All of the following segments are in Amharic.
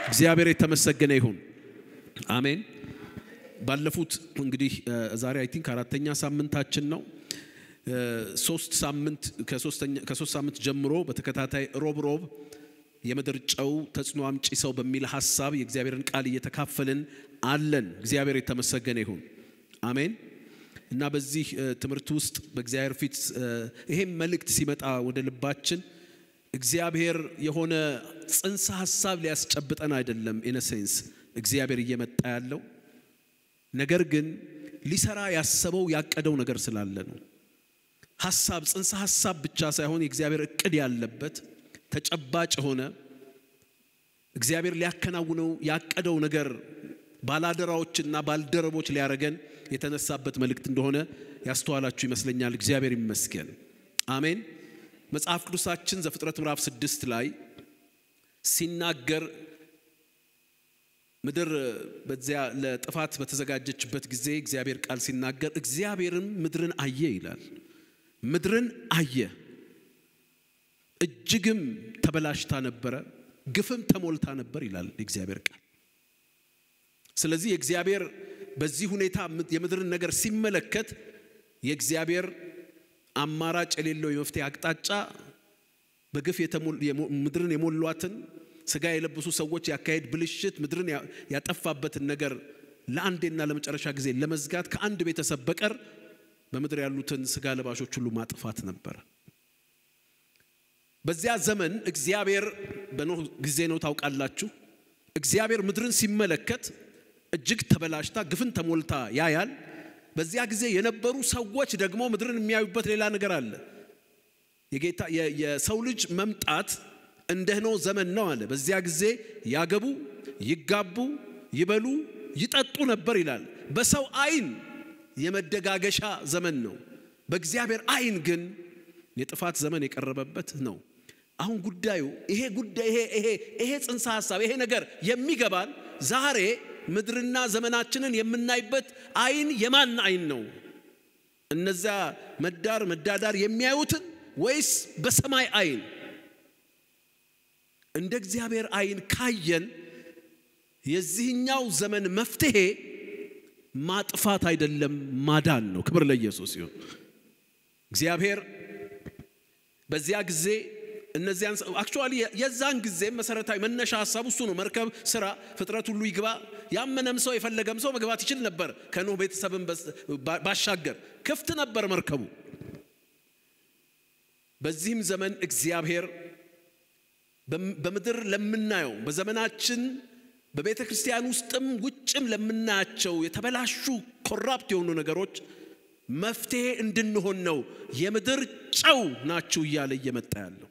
እግዚአብሔር የተመሰገነ ይሁን አሜን ባለፉት እንግዲህ ዛሬ አይ ቲንክ አራተኛ ሳምንታችን ነው ሶስት ሳምንት ጀምሮ በተከታታይ ሮብ የምድር ጨው ተጽዕኖ አምጪ ሰው በሚል ሐሳብ የእግዚአብሔርን ቃል እየተካፈልን አለን እግዚአብሔር የተመሰገነ ይሁን አሜን እና በዚህ ትምህርት ውስጥ በእግዚአብሔር ፊት ይሄም መልእክት ሲመጣ ወደ ልባችን እግዚአብሔር የሆነ ጽንሰ ሐሳብ ሊያስጨብጠን አይደለም ኢነሴንስ እግዚአብሔር እየመጣ ያለው ነገር ግን ሊሰራ ያሰበው ያቀደው ነገር ስላለ ነው ሐሳብ ጽንሰ ሐሳብ ብቻ ሳይሆን የእግዚአብሔር እቅድ ያለበት ተጨባጭ ሆነ እግዚአብሔር ሊያከናውነው ያቀደው ነገር ባላደራዎችና ባልደረቦች ሊያረገን የተነሳበት መልእክት እንደሆነ ያስተዋላችሁ ይመስለኛል እግዚአብሔር ይመስገን አሜን መጽሐፍ ቅዱሳችን ዘፍጥረት ምዕራፍ 6 ላይ ሲናገር ምድር በዚያ ለጥፋት በተዘጋጀችበት ጊዜ እግዚአብሔር ቃል ሲናገር እግዚአብሔርም ምድርን አየ ይላል ምድርን አየ እጅግም ተበላሽታ ነበር ግፍም ተሞልታ ነበር ይላል እግዚአብሔር ቃል ስለዚህ እግዚአብሔር በዚህ ሁኔታ የምድርን ነገር ሲመለከት የእግዚአብሔር አማራጭ የሌለው የመፍትሄ አቅጣጫ በግፍ ምድርን የሞሏትን ስጋ የለበሱ ሰዎች ያካሄድ ብልሽት ምድርን ያጠፋበትን ነገር ለአንዴና ለመጨረሻ ጊዜ ለመዝጋት ከአንድ ቤተሰብ በቀር በምድር ያሉትን ስጋ ለባሾች ሁሉ ማጥፋት ነበር በዚያ ዘመን እግዚአብሔር በኖህ ጊዜ ነው ታውቃላችሁ እግዚአብሔር ምድርን ሲመለከት እጅግ ተበላሽታ ግፍን ተሞልታ ያያል በዚያ ጊዜ የነበሩ ሰዎች ደግሞ ምድርን የሚያዩበት ሌላ ነገር አለ የጌታ የሰው ልጅ መምጣት እንደሆነ ዘመን ነው አለ በዚያ ጊዜ ያገቡ ይጋቡ ይበሉ ይጠጡ ነበር ይላል በሰው አይን የመደጋገሻ ዘመን ነው በእግዚአብሔር አይን ግን የጥፋት ዘመን የቀረበበት ነው አሁን ጉዳዩ ይሄ ጽንሰ ሐሳብ ይሄ ነገር የሚገባን ዛሬ ምድርና ዘመናችንን የምናይበት አይን የማን አይን ነው እነዛ መዳዳር የሚያዩትን ወይስ በሰማይ አይን እንደ እግዚአብሔር አይን ካየን የዚህኛው ዘመን መፍትሄ ማጥፋት አይደለም ማዳን ነው ክብር ለኢየሱስ ይሁን እግዚአብሔር በዚያ ጊዜ እነዚያን አክቹአሊ የዛን ጊዜ መሰረታዊ መነሻ ሐሳቡ እሱ ነው መርከብ ስራ ፍጥረት ሁሉ ይግባ ያመነም ሰው የፈለገም ሰው መግባት ይችል ነበር ከኖህ ቤተሰብም ባሻገር ክፍት ነበር መርከቡ በዚህም ዘመን እግዚአብሔር በምድር ለምናየው በዘመናችን በቤተ ክርስቲያን ውስጥም ውጭም ለምናያቸው የተበላሹ ኮራፕት የሆኑ ነገሮች መፍትሄ እንድንሆን ነው የምድር ጨው ናችሁ እያለ እየመጣ ያለው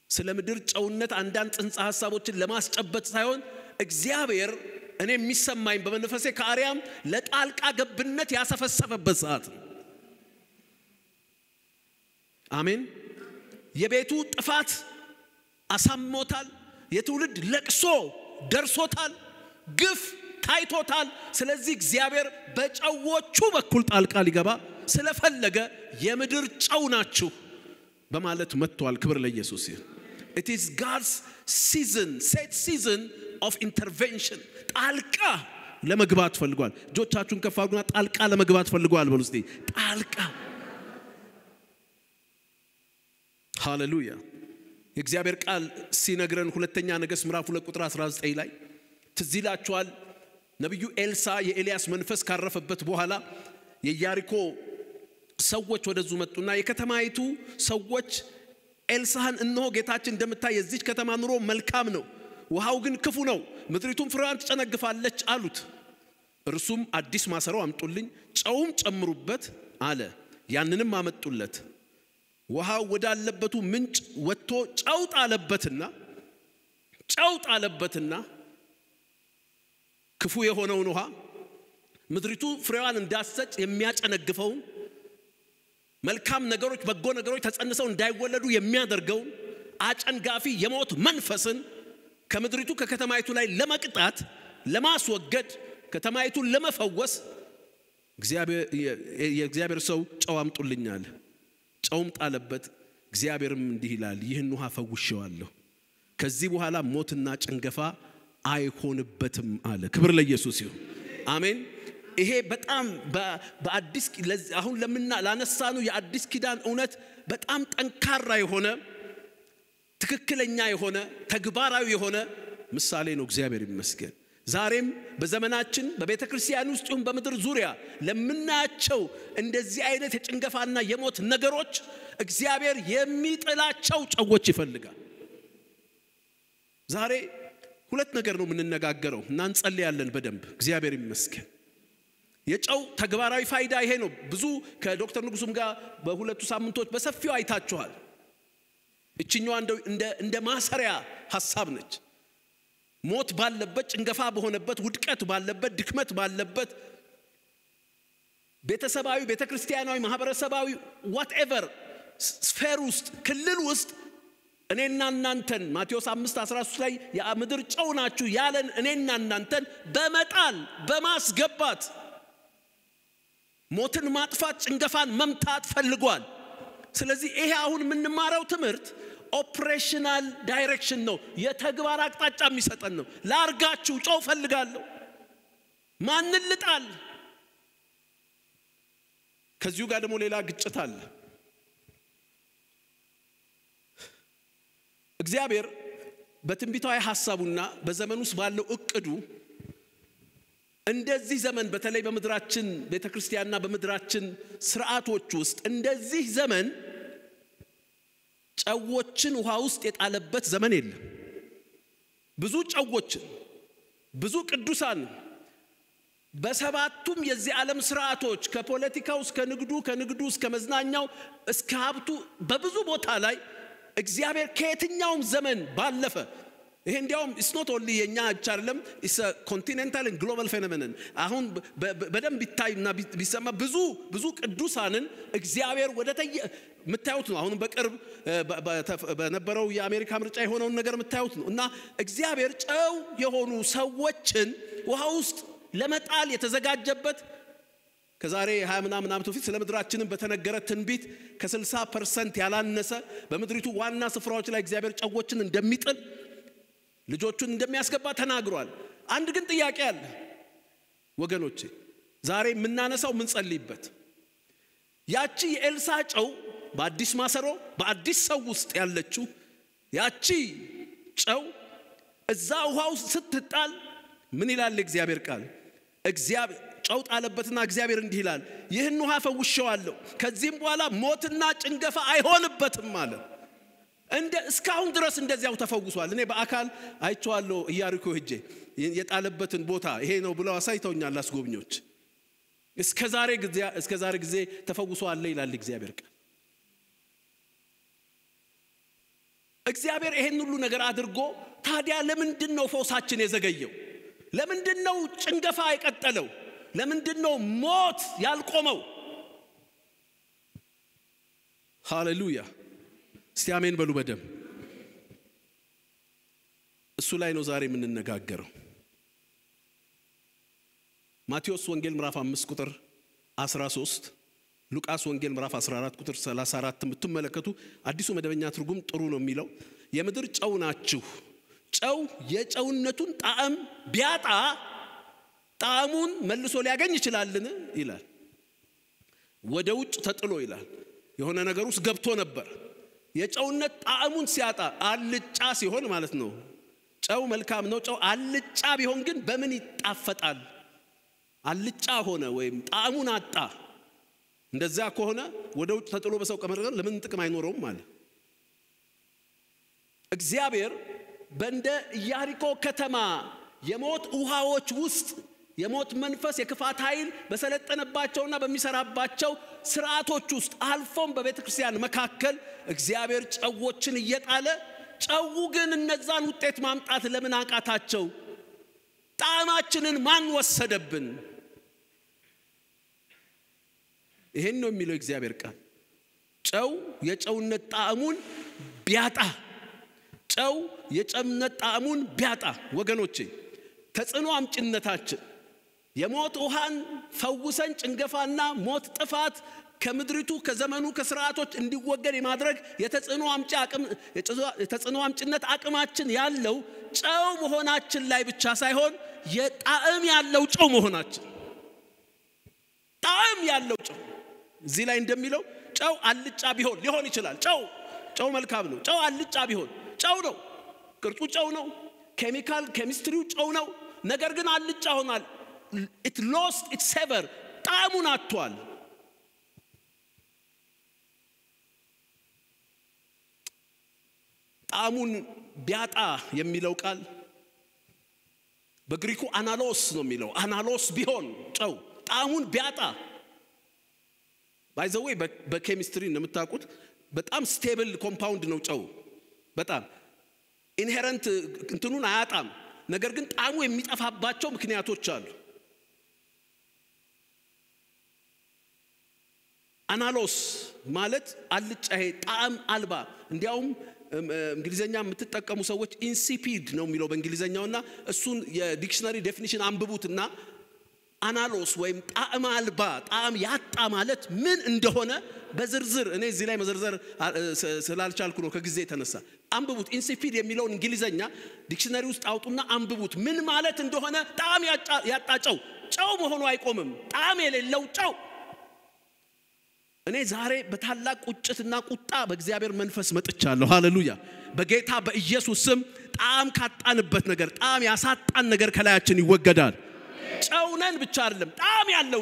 ስለ ምድር ጨውነት አንዳንድ ጽንሰ ሐሳቦችን ለማስጨበጥ ሳይሆን እግዚአብሔር እኔ የሚሰማኝ በመንፈሴ ከአርያም ለጣልቃ ገብነት ያሰፈሰፈበት ሰዓት አሜን የቤቱ ጥፋት አሳሞታል የትውልድ ለቅሶ ደርሶታል ግፍ ታይቶታል ስለዚህ እግዚአብሔር በጨዎቹ በኩል ጣልቃ ሊገባ ስለፈለገ የምድር ጨው ናችሁ በማለት መጥቷል ክብር ለኢየሱስ ይሁን it is God's set season of intervention ጣልቃ ለመግባት ፈልጓል ጆቻችሁን ከፍ አድርጉና ጣልቃ ለመግባት ፈልጓል በሉ እስቲ ጣልቃ ሃሌሉያ የእግዚአብሔር ቃል ሲነግረን ሁለተኛ ነገሥት ምዕራፍ 2 ቁጥር 19 ላይ ትዝ ይላችኋል ነብዩ ኤልሳ የኤልያስ መንፈስ ካረፈበት በኋላ የያሪኮ ሰዎች ወደዙ መጡና የከተማይቱ ሰዎች ኤልሳህን እነሆ ጌታችን እንደምታይ የዚህ ከተማ ኑሮ መልካም ነው ውሃው ግን ክፉ ነው ምድሪቱም ፍሬዋን ትጨነግፋለች አሉት እርሱም አዲስ ማሰሮ አምጡልኝ ጨውም ጨምሩበት አለ ያንንም አመጡለት ውሃው ወዳለበቱ ምንጭ ወጥቶ ጨው ጣለበትና ክፉ የሆነውን ውሃ ምድሪቱ ፍሬዋን እንዳሰጭ የሚያጨነግፈው መልካም ነገሮች በጎ ነገሮች ተጸንሰው እንዳይወለዱ የሚያደርገው አጨንጋፊ የሞት መንፈስን ከምድሪቱ ከከተማይቱ ላይ ለመቅጣት ለማስወገድ ከተማይቱን ለመፈወስ የእግዚአብሔር ሰው ጨው አምጡልኛል ጨውም ጣለበት እግዚአብሔርም እንዲህ ይላል ይህን ውሃ ፈውሼዋለሁ ከዚህ በኋላ ሞትና ጭንገፋ አይሆንበትም አለ ክብር ለኢየሱስ ይሁን አሜን ይሄ በጣም በአዲስ አሁን ላነሳኑ የአዲስ ኪዳን እውነት በጣም ጠንካራ የሆነ ትክክለኛ የሆነ ተግባራዊ የሆነ ምሳሌ ነው እግዚአብሔር ይመስገን ዛሬም በዘመናችን በቤተክርስቲያን ውስጥ በመድር ዙሪያ ለምናያቸው እንደዚህ አይነት የጭንገፋና የሞት ነገሮች እግዚአብሔር የሚጥላቸው ጨዎች ይፈልጋል ዛሬ ሁለት ነገር ነው የምንነጋገረው እና እንጸልያለን በደንብ እግዚአብሔር ይመስገን የጨው ተግባራዊ ፋይዳ ይሄ ነው ብዙ ከዶክተር ንጉሱም ጋር በሁለቱ ሳምንቶች በሰፊው አይታችኋል እቺኛው እንደ ማሰሪያ ሐሳብ ነች ሞት ባለበት ጭንገፋ በሆነበት ውድቀት ባለበት ድክመት ባለበት ቤተሰባዊ ቤተክርስቲያናዊ ማህበረሰባዊ whatever ስፌር ውስጥ ክልል ውስጥ እኔና እናንተን ማቴዎስ 5:13 ላይ የምድር ጨው ናችሁ ያለን እኔና እናንተን በመጣል በማስገባት ሞትን ማጥፋት ጭንገፋን መምታት ፈልጓል ስለዚህ ይሄ አሁን የምንማረው ትምህርት ኦፕሬሽናል ዳይሬክሽን ነው የተግባር አቅጣጫ የሚሰጠን ነው ላርጋችሁ ጨው ፈልጋለሁ ማንን ልጣል ከዚሁ ጋር ደግሞ ሌላ ግጭት አለ እግዚአብሔር በትንቢታዊ ሐሳቡና በዘመኑ ውስጥ ባለው እቅዱ እንደዚህ ዘመን በተለይ በመድራችን ቤተክርስቲያንና በመድራችን ስርዓቶች ውስጥ እንደዚህ ዘመን ጨዎችን ውሃ ውስጥ የጣለበት ዘመን የለም ብዙ ጨዎችን ብዙ ቅዱሳን በሰባቱም የዚህ ዓለም ስርዓቶች ከፖለቲካው እስከ ንግዱ ከንግዱ እስከ መዝናኛው እስከ ሀብቱ በብዙ ቦታ ላይ እግዚአብሔር ከየትኛውም ዘመን ባለፈ ይሄ እንዲያውም it's not only የኛ አይቻለም it's a continental and global phenomenon አሁን በደንብ ቢታይና ቢሰማ ብዙ ቅዱሳንን እግዚአብሔር ወደተየ መታየት ነው አሁን በቅርብ በነበረው የአሜሪካ ምርጫ የሆነውን ነገር መታየት ነው እና እግዚአብሔር ጨው የሆኑ ሰዎችን ውሃ ውስጥ ለመጣል የተዘጋጀበት ከዛሬ 20 ምናምን ዓመት በፊት ስለምድራችንን በተነገረ ትንቢት ከ60% ያላነሰ በመድሪቱ ዋና ስፍራዎች ላይ እግዚአብሔር ጨዎችን እንደሚጥል ልጆቹን እንደሚያስገባ ተናግሯል አንድ ግን ጥያቄ አለ ወገኖቼ ዛሬ ምናነሳው ምን ጸልይበት ያቺ የኤልሳ ጨው በአዲስ ማሰሮ በአዲስ ሰው ውስጥ ያለችው ያቺ ጨው እዛ ውሃው ስትጣል ምን ይላል እግዚአብሔር ቃል እግዚአብሔር ጨው ጣለበትና እግዚአብሔር እንዲህ ይላል ይህን ውሃ ፈውሼዋለሁ ከዚህም በኋላ ሞትና ጭንገፋ አይሆንበትም ማለት እንደ እስካሁን ድረስ እንደዚያው ተፈውሷል እኔ በአካል አይቼዋለሁ ኢያሪኮ ሄጄ የጣለበትን ቦታ ይሄ ነው ብለው አሳይተውኛል አስጎብኞች እስከዛሬ ጊዜ ተፈውሷል ይላል እግዚአብሔር ቃል እግዚአብሔር ይሄን ሁሉ ነገር አድርጎ ታዲያ ለምንድነው ፈውሳችን የዘገየው ለምንድነው ጭንገፋ የቀጠለው ለምንድነው ሞት ያልቆመው ሃሌሉያ እስቲ አሜን በሉ በደም እሱ ላይ ነው ዛሬ የምንነጋገረው ማቴዎስ ወንጌል ምዕራፍ 5 ቁጥር 13 ሉቃስ ወንጌል ምዕራፍ 14 ቁጥር 34 የምትመለከቱ አዲሱ መደበኛ ትርጉም ጥሩ ነው የሚለው የምድር ጨው ናችሁ ጨው የጨውነቱን ጣዕም ቢያጣ ጣዕሙን መልሶ ሊያገኝ ይችላልን ይላል ወደ ውጭ ተጥሎ ይላል የሆነ ነገር ውስጥ ገብቶ ነበር የጨውነት ጣዕሙን ሲያጣ አልጫ ሲሆን ማለት ነው ጨው መልካም ነው ጨው አልጫ ቢሆን ግን በምን ይጣፈጣል አልጫ ሆነ ወይም ጣዕሙን አጣ እንደዛ ከሆነ ወደ ውጭ ተጥሎ በሰው ቀመር ለምን ጥቅም አይኖረውም ማለት እግዚአብሔር በእንደ ኢያሪኮ ከተማ የሞት ውሃዎች ውስጥ የሞት መንፈስ የክፋት ኃይል በሰለጠነባቸውና በሚሰራባቸው ስርዓቶች ውስጥ አልፎም በቤተክርስቲያን መካከል እግዚአብሔር ጨዎችን እየጣለ ጨው ግን እነዛን ውጤት ማምጣት ለምን አቃታቸው ጣዕማችንን ማን ወሰደብን ይሄን ነው የሚለው እግዚአብሔር ቃል ጨው የጨውነት ጣዕሙን ቢያጣ ጨው የጨውነት ጣዕሙን ቢያጣ ወገኖቼ ተጽዕኖ አምጭነታችን የሞት ውሃን ፈውሰን ጭንገፋና ሞት ጥፋት ከምድሪቱ ከዘመኑ ከሥርዓቶች እንዲወገድ የማድረግ የተጽዕኖ አምጭነት አቅማችን ያለው ጨው መሆናችን ላይ ብቻ ሳይሆን የጣዕም ያለው ጨው መሆናችን ጣዕም ያለው ጨው እዚህ ላይ እንደሚለው ጨው አልጫ ሊሆን ይችላል ጨው መልካም ነው ጨው አልጫ ቢሆን ጨው ነው ቅርጹ ጨው ነው ኬሚስትሪው ጨው ነው ነገር ግን አልጫ ሆኗል it lost its savor ጣዕሙን አጥቷል ጣዕሙን ቢያጣ የሚለው ቃል በግሪኩ አናሎስ ነው የሚለው አናሎስ ቢሆን ጨው ጣዕሙን ቢያጣ by the way በኬሚስትሪ እንደምታውቁት በጣም ስቴብል ኮምፓውንድ ነው ጨው በጣም ኢንሄረንት እንትኑን አያጣም ነገር ግን ጣዕሙ የሚጠፋባቸው ምክንያቶች አሉ አናሎስ ማለት አልጫ ጣዕም አልባ እንዲያውም እንግሊዘኛ የምትጠቀሙ ሰዎች ኢንሲፒድ ነው የሚለው በእንግሊዘኛውና እሱን የዲክሽነሪ ዴፊኒሽን አንብቡትና አናሎስ ወይም ጣዕም አልባ ጣዕም ያጣ ማለት ምን እንደሆነ በዝርዝር እኔ እዚህ ላይ መዘርዘር ስላልቻልኩ ነው ከጊዜ የተነሳ አንብቡት ኢንሲፒድ የሚለውን እንግሊዘኛ ዲክሽነሪ ውስጥ አውጡና አንብቡት ምን ማለት እንደሆነ ጣዕም ያጣ ጨው መሆኑ አይቆምም ጣዕም የሌለው ጨው እኔ ዛሬ በታላቅ ቁጭትና ቁጣ በእግዚአብሔር መንፈስ መጥቻለሁ ሃሌሉያ በጌታ በኢየሱስ ስም ጣዕም ካጣንበት ነገር ጣዕም ያሳጣን ነገር ከላያችን ይወገዳል ጨውነን ብቻ አይደለም ጣዕም ያለው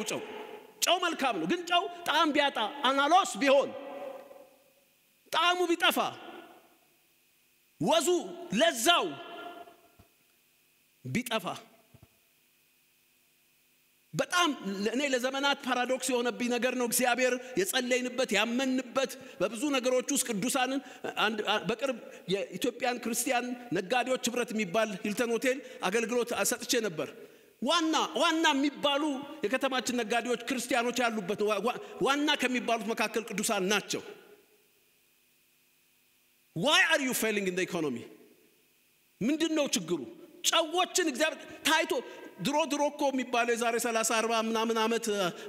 ጨው መልካም ነው ግን ጨው ጣዕም ቢያጣ አናሎስ ቢሆን ጣዕሙ ቢጠፋ ወዙ ለዛው ቢጠፋ በጣም እኔ ለዘመናት ፓራዶክስ የሆነብኝ ነገር ነው እግዚአብሔር የጸለይንበት ያመንበት በብዙ ነገሮች ውስጥ ቅዱሳንን በቅርብ የኢትዮጵያን ክርስቲያን ነጋዴዎች ህብረት የሚባል ሂልተን ሆቴል አገልግሎት ሰጥቼ ነበር ዋና የሚባሉ የከተማችን ነጋዴዎች ክርስቲያኖች ያሉበት ዋና ከሚባሉት መካከል ቅዱሳን ናቸው why are you failing in the economy ምንድነው ችግሩ ጨዎችን እግዚአብሔር ታይቶ ድሮ እኮ የሚባለው የዛሬ 30 40 ምናምን አመት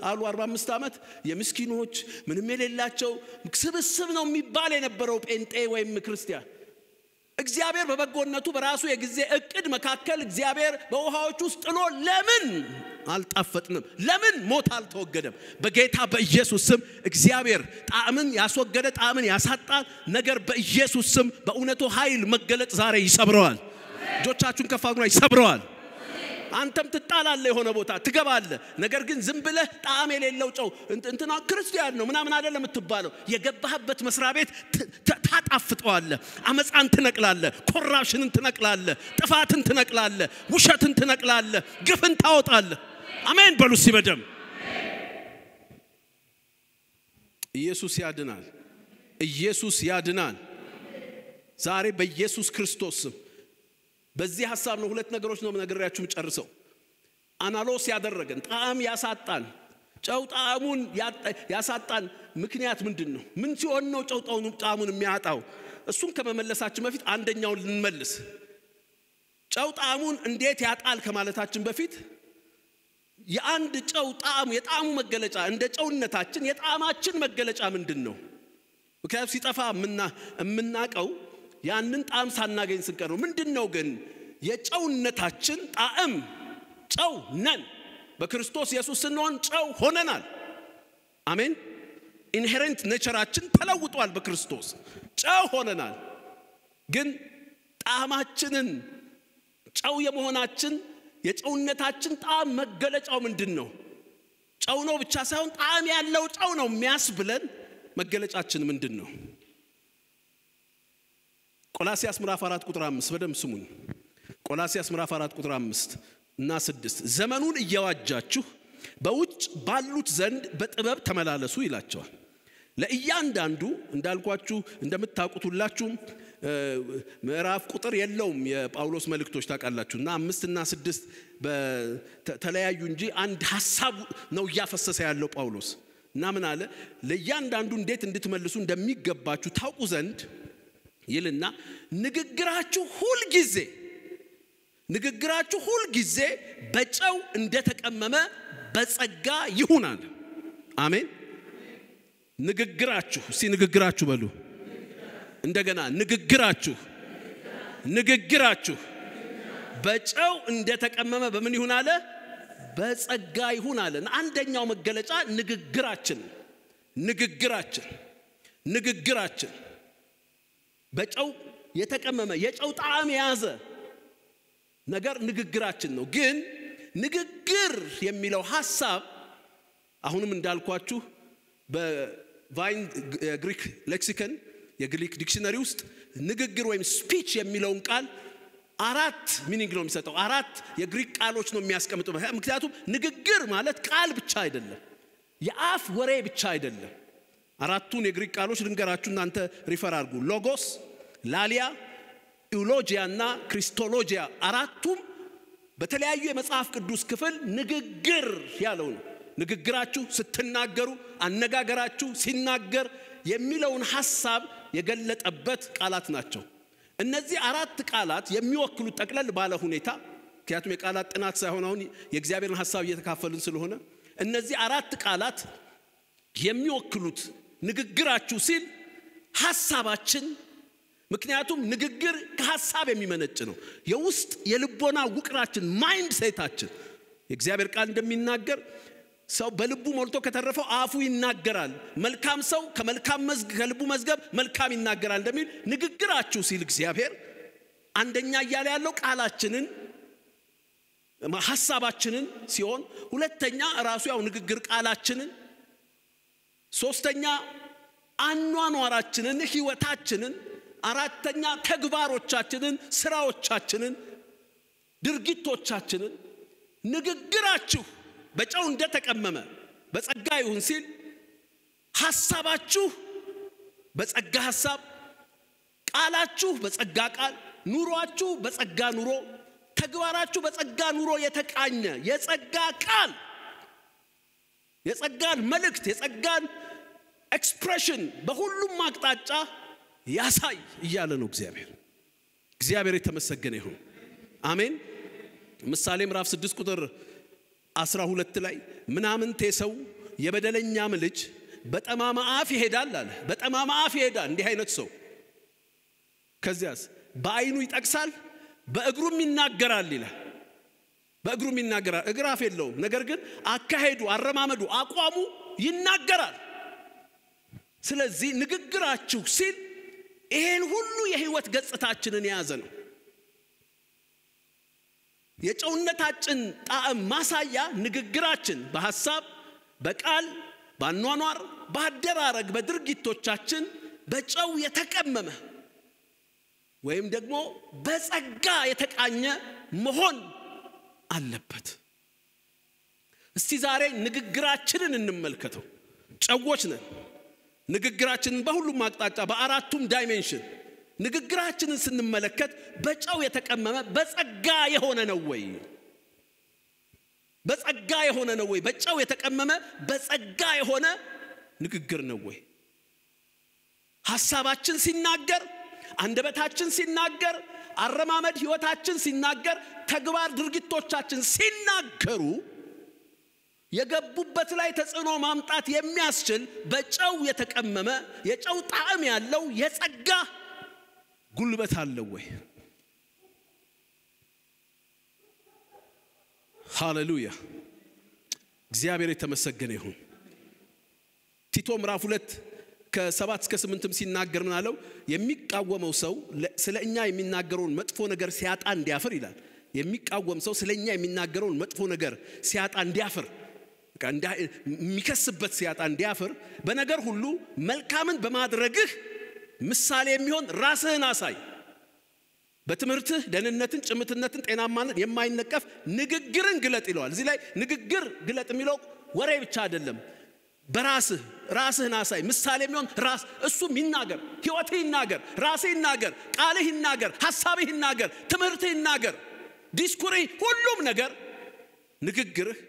አሉ 45 አመት የምስኪኖች ምንም የሌላቸው ስብስብ ነው የሚባል የነበረው ጴንጤ ወይም ክርስቲያን እግዚአብሔር በበጎነቱ በራሱ የጊዜ እቅድ መካከል እግዚአብሔር በውሃዎች ውስጥ ጥሎ ለምን አልጣፈጥንም ለምን ሞት አልተወገደም በጌታ በኢየሱስ ስም እግዚአብሔር ጣዕምን ያስወገደ ጣዕምን ያሳጣ ነገር በኢየሱስ ስም በእውነቱ ኃይል መገለጥ ዛሬ ይሰብረዋል እጆቻችሁን ከፋግና ይሰብረዋል አንተም ትጣላለህ የሆነ ቦታ ትገባለህ ነገር ግን ዝም ብለህ ጣዕም የሌለው ጨው እንትና ክርስቲያን ነው ምናምን አይደለም የምትባለው የገባህበት መስሪያ ቤት ታጣፍጠዋለህ አመጻን ትነቅላለህ ኮራፕሽንን ትነቅላለህ ጥፋትን ትነቅላለህ ውሸትን ትነቅላለህ ግፍን ታወጣለህ አሜን በሉ ሲበደም ኢየሱስ ያድናል ዛሬ በኢየሱስ ክርስቶስ በዚህ ሐሳብ ነው ሁለት ነገሮች ነው ነገራችሁ ጨርሰው አናሎስ ያደረገን ጣዕም ያሳጣን ጨው ጣዕሙን ያሳጣን ምክንያት ምንድነው ምን ሲሆን ነው ጨው ጣዕሙን የሚያጣው እሱን ከመመለሳችን በፊት አንደኛውን ልንመልስ ጨው ጣዕሙን እንዴት ያጣል ከማለታችን በፊት የአንድ ጨው ጣዕም የጣዕሙ መገለጫ እንደ ጨውነታችን የጣዕማችን መገለጫ ምንድነው ምክንያቱም ሲጠፋ ምናቀው ያንን ጣዕም ሳናገኝ ስንቀር ነው ምንድነው ግን የጨውነታችን ጣዕም ጨው ነን በክርስቶስ ኢየሱስ ስንሆን ጨው ሆነናል አሜን ኢንሄረንት ኔቸራችን ተለውጧል በክርስቶስ ጨው ሆነናል ግን ጣዕማችንን ጨው የመሆናችን የጨውነታችን ጣዕም መገለጫው ምንድነው ጨው ነው ብቻ ሳይሆን ጣዕም ያለው ጨው ነው የሚያስብለን መገለጫችን ምንድነው ቆላስይስ ምዕራፍ 4 ቁጥር 5 በደም ስሙኝ ቆላስይስ ምዕራፍ 4 ቁጥር 5 እና 6 ዘመኑን እየዋጃችሁ በውጭ ባሉት ዘንድ በጥበብ ተመላለሱ ይላቸዋል ለእያንዳንዱ እንዳልኳችሁ እንደምታውቁት ሁላችሁ ምዕራፍ ቁጥር የለውም የጳውሎስ መልእክቶች ታውቃላችሁና 5 እና 6 በተለያዩ እንጂ አንድ ሐሳብ ነው ያፈሰሰ ያለው ጳውሎስ እና ምን አለ ለእያንዳንዱ እንዴት እንድትመልሱ እንደሚገባችሁ ታውቁ ዘንድ ይልና ንግግራችሁ ሁል ጊዜ በጨው እንደተቀመመ በጸጋ ይሁናል። አሜን። ንግግራችሁ ንግግራችሁ በሉ እንደገና ንግግራችሁ በጨው እንደተቀመመ በምን ይሁን አለ? በጸጋ ይሁን አለ። አንደኛው መገለጫ ንግግራችን በጨው የተቀመመ የጨው ጣዕም የያዘ ነገር ንግግራችን ነው። ግን ንግግር የሚለው ሐሳብ አሁንም እንዳልኳችሁ በቫይን ግሪክ ሌክሲከን የግሪክ ዲክሽነሪ ውስጥ ንግግር ወይም ስፒች የሚለውን ቃል አራት ሚኒንግ ነው የሚሰጠው። አራት የግሪክ ቃሎች ነው የሚያስቀምጠው። ምክንያቱም ንግግር ማለት ቃል ብቻ አይደለም፣ የአፍ ወሬ ብቻ አይደለም። አራቱን የግሪክ ቃሎች ልንገራችሁ፣ እናንተ ሪፈር አድርጉ። ሎጎስ፣ ላሊያ፣ ኢውሎጂያና ክሪስቶሎጂያ አራቱም በተለያዩ የመጽሐፍ ቅዱስ ክፍል ንግግር ያለው ነው። ንግግራችሁ ስትናገሩ፣ አነጋገራችሁ ሲናገር የሚለውን ሐሳብ የገለጠበት ቃላት ናቸው። እነዚህ አራት ቃላት የሚወክሉት ጠቅለል ባለ ሁኔታ ምክንያቱም የቃላት ጥናት ሳይሆን አሁን የእግዚአብሔርን ሐሳብ እየተካፈልን ስለሆነ እነዚህ አራት ቃላት የሚወክሉት ንግግራችሁ ሲል ሐሳባችን፣ ምክንያቱም ንግግር ከሐሳብ የሚመነጭ ነው። የውስጥ የልቦና ውቅራችን ማይንድ ሴታችን የእግዚአብሔር ቃል እንደሚናገር ሰው በልቡ ሞልቶ ከተረፈው አፉ ይናገራል። መልካም ሰው ከልቡ መዝገብ መልካም ይናገራል እንደሚል ንግግራችሁ ሲል እግዚአብሔር አንደኛ እያለ ያለው ቃላችንን ሐሳባችንን ሲሆን፣ ሁለተኛ ራሱ ያው ንግግር ቃላችንን፣ ሶስተኛ አኗኗራችንን ህይወታችንን፣ አራተኛ ተግባሮቻችንን ስራዎቻችንን ድርጊቶቻችንን ንግግራችሁ በጨው እንደተቀመመ በጸጋ ይሁን ሲል ሐሳባችሁ በጸጋ ሐሳብ፣ ቃላችሁ በጸጋ ቃል፣ ኑሮአችሁ በጸጋ ኑሮ፣ ተግባራችሁ በጸጋ ኑሮ የተቃኘ የጸጋ ቃል፣ የጸጋን መልእክት፣ የጸጋን ኤክስፕሬሽን በሁሉም አቅጣጫ ያሳይ እያለ ነው እግዚአብሔር የተመሰገነ ይሁን። አሜን። ምሳሌ ምዕራፍ 6 ቁጥር 12 ላይ ምናምንቴ ሰው የበደለኛም ልጅ በጠማማ አፍ ይሄዳል አለ። በጠማማ አፍ ይሄዳል እንዲህ አይነት ሰው። ከዚያስ በአይኑ ይጠቅሳል በእግሩም ይናገራል ይላል። በእግሩም ይናገራል። እግር አፍ የለውም፣ ነገር ግን አካሄዱ፣ አረማመዱ፣ አቋሙ ይናገራል። ስለዚህ ንግግራችሁ ሲል ይሄን ሁሉ የህይወት ገጽታችንን የያዘ ነው። የጨውነታችን ጣዕም ማሳያ ንግግራችን በሐሳብ፣ በቃል፣ በአኗኗር፣ በአደራረግ፣ በድርጊቶቻችን በጨው የተቀመመ ወይም ደግሞ በጸጋ የተቃኘ መሆን አለበት። እስቲ ዛሬ ንግግራችንን እንመልከተው። ጨዎች ነን። ንግግራችንን በሁሉም አቅጣጫ በአራቱም ዳይሜንሽን ንግግራችንን ስንመለከት በጨው የተቀመመ በጸጋ የሆነ ነው ወይ? በጸጋ የሆነ ነው ወይ? በጨው የተቀመመ በጸጋ የሆነ ንግግር ነው ወይ? ሐሳባችን ሲናገር፣ አንደበታችን ሲናገር፣ አረማመድ ህይወታችን ሲናገር፣ ተግባር ድርጊቶቻችን ሲናገሩ የገቡበት ላይ ተጽዕኖ ማምጣት የሚያስችል በጨው የተቀመመ የጨው ጣዕም ያለው የጸጋ ጉልበት አለው ወይ? ሃሌሉያ! እግዚአብሔር የተመሰገነ ይሁን። ቲቶ ምዕራፍ 2 ከ7 እስከ 8 ሲናገር ምን አለው? የሚቃወመው ሰው ስለኛ የሚናገረውን መጥፎ ነገር ሲያጣ እንዲያፍር ይላል። የሚቃወም ሰው ስለኛ የሚናገረውን መጥፎ ነገር ሲያጣ እንዲያፍር፣ የሚከስበት ሲያጣ እንዲያፍር በነገር ሁሉ መልካምን በማድረግህ ምሳሌ የሚሆን ራስህን አሳይ። በትምህርትህ ደህንነትን፣ ጭምትነትን፣ ጤናማነት የማይነቀፍ ንግግርን ግለጥ ይለዋል። እዚህ ላይ ንግግር ግለጥ የሚለው ወሬ ብቻ አይደለም። ራስህን አሳይ። ምሳሌ የሚሆን ራስ እሱም ይናገር፣ ህይወትህ ይናገር፣ ራስህ ይናገር፣ ቃልህ ይናገር፣ ሐሳብህ ይናገር፣ ትምህርትህ ይናገር፣ ዲስኩርህ፣ ሁሉም ነገር ንግግርህ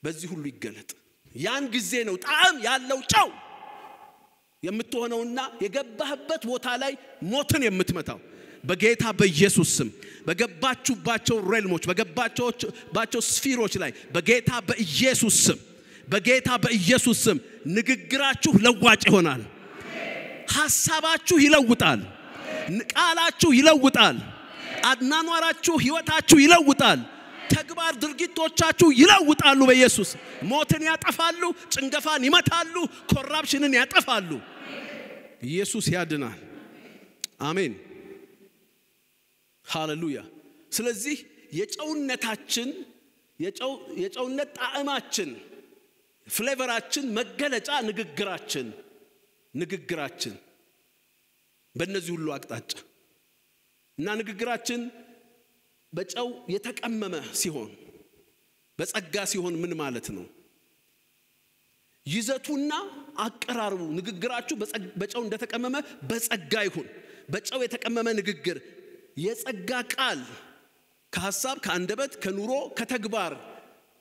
በዚህ ሁሉ ይገለጥ። ያን ጊዜ ነው ጣዕም ያለው ጨው የምትሆነውና የገባህበት ቦታ ላይ ሞትን የምትመታው በጌታ በኢየሱስ ስም በገባችሁባቸው ሬልሞች በገባችሁባቸው ስፊሮች ላይ በጌታ በኢየሱስ ስም ንግግራችሁ ለዋጭ ይሆናል ሐሳባችሁ ይለውጣል ቃላችሁ ይለውጣል አድናኗራችሁ ህይወታችሁ ይለውጣል ተግባር ድርጊቶቻችሁ ይለውጣሉ በኢየሱስ ሞትን ያጠፋሉ ጭንገፋን ይመታሉ ኮራፕሽንን ያጠፋሉ ኢየሱስ ያድናል አሜን ሃሌሉያ ስለዚህ የጨውነታችን የጨውነት ጣዕማችን ፍሌቨራችን መገለጫ ንግግራችን በእነዚህ ሁሉ አቅጣጫ እና ንግግራችን በጨው የተቀመመ ሲሆን በጸጋ ሲሆን ምን ማለት ነው ይዘቱና አቀራረቡ ንግግራችሁ በጨው እንደተቀመመ በጸጋ ይሁን በጨው የተቀመመ ንግግር የጸጋ ቃል ከሐሳብ ከአንደበት ከኑሮ ከተግባር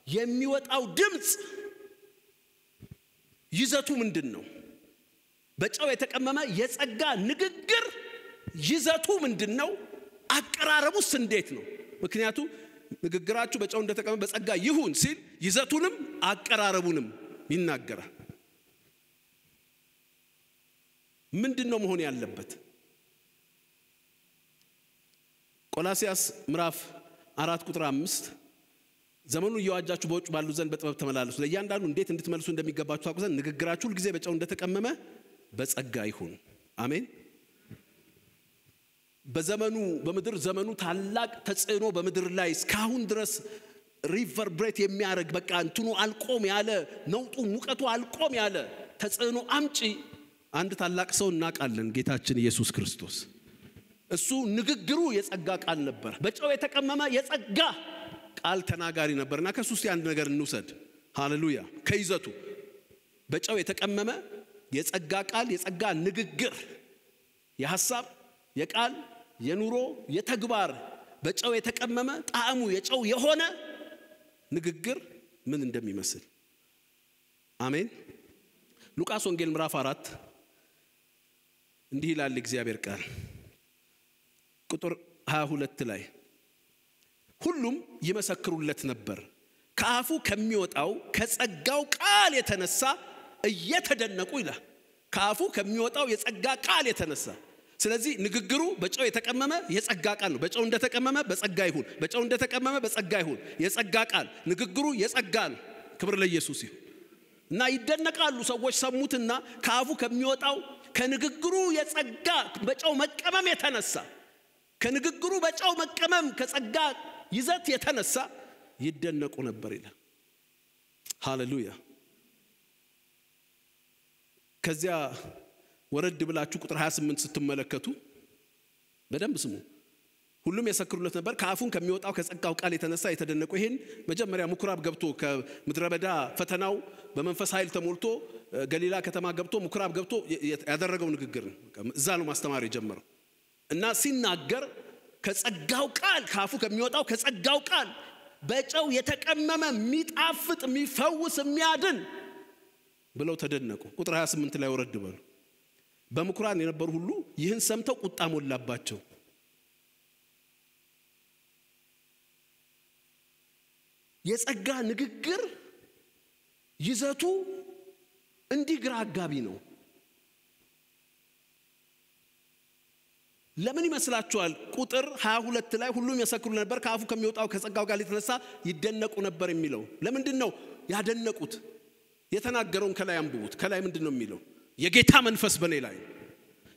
የሚወጣው ድምጽ ይዘቱ ምንድነው በጨው የተቀመመ የጸጋ ንግግር ይዘቱ ምንድነው አቀራረቡስ እንዴት ነው ምክንያቱም ንግግራችሁ በጨው እንደተቀመመ በጸጋ ይሁን ሲል ይዘቱንም አቀራረቡንም ይናገራል ምንድነው መሆን ያለበት ቆላስይስ ምዕራፍ 4 ቁጥር 5 ዘመኑ እየዋጃችሁ በውጭ ባሉ ዘንድ በጥበብ ተመላለሱ ለእያንዳንዱ እንዴት እንድትመልሱ እንደሚገባችሁ ታውቁ ዘንድ ንግግራችሁ ሁሉ ጊዜ በጨው እንደተቀመመ በጸጋ ይሁን አሜን በዘመኑ በመድር ዘመኑ ታላቅ ተጽዕኖ በመድር ላይ እስካሁን ድረስ ሪቨርብሬት የሚያረግ በቃ እንትኑ አልቆም ያለ ነውጡ ሙቀቱ አልቆም ያለ ተጽዕኖ አምጪ አንድ ታላቅ ሰው እናቃለን ጌታችን ኢየሱስ ክርስቶስ እሱ ንግግሩ የጸጋ ቃል ነበር በጨው የተቀመመ የጸጋ ቃል ተናጋሪ ነበርና ከሱስ አንድ ነገር እንውሰድ ሃሌሉያ ከይዘቱ በጨው የተቀመመ የጸጋ ቃል የጸጋ ንግግር የሐሳብ የቃል የኑሮ የተግባር በጨው የተቀመመ ጣዕሙ የጨው የሆነ ንግግር ምን እንደሚመስል አሜን ሉቃስ ወንጌል ምዕራፍ 4 እንዲህ ይላል እግዚአብሔር ቃል ቁጥር 22 ላይ ሁሉም ይመሰክሩለት ነበር ከአፉ ከሚወጣው ከጸጋው ቃል የተነሳ እየተደነቁ ይላል ከአፉ ከሚወጣው የጸጋ ቃል የተነሳ ስለዚህ ንግግሩ በጨው የተቀመመ የጸጋ ቃል ነው በጨው እንደተቀመመ በጸጋ ይሁን በጨው እንደተቀመመ በጸጋ ይሁን የጸጋ ቃል ንግግሩ የጸጋ ነው ክብር ለኢየሱስ ይሁን እና ይደነቃሉ ሰዎች ሰሙትና ከአፉ ከሚወጣው ከንግግሩ የጸጋ በጨው መቀመም የተነሳ ከንግግሩ በጨው መቀመም ከጸጋ ይዘት የተነሳ ይደነቁ ነበር ይላል ሃሌሉያ ከዚያ ወረድ ብላችሁ ቁጥር 28 ስትመለከቱ በደንብ ስሙ ሁሉም የሰክሩለት ነበር ከአፉን ከሚወጣው ከጸጋው ቃል የተነሳ የተደነቁ ይሄን መጀመሪያ ምኩራብ ገብቶ ከምድረበዳ ፈተናው በመንፈስ ኃይል ተሞልቶ ገሊላ ከተማ ገብቶ ምኩራብ ገብቶ ያደረገው ንግግር እዛ ነው ማስተማር የጀመረው እና ሲናገር ከጸጋው ቃል ከአፉ ከሚወጣው ከጸጋው ቃል በጨው የተቀመመ ሚጣፍጥ ሚፈውስ የሚያድን ብለው ተደነቁ ቁጥር 28 ላይ ወረድ በሉ በምኩራን የነበሩ ሁሉ ይህን ሰምተው ቁጣ ሞላባቸው የጸጋ ንግግር ይዘቱ እንዲህ ግራ አጋቢ ነው ለምን ይመስላችኋል ቁጥር 22 ላይ ሁሉም የሰክሩ ነበር ከአፉ ከሚወጣው ከጸጋው ቃል የተነሳ ይደነቁ ነበር የሚለው ለምንድነው ያደነቁት የተናገረውን ከላይ አንብቡት ከላይ ምንድነው የሚለው የጌታ መንፈስ በኔ ላይ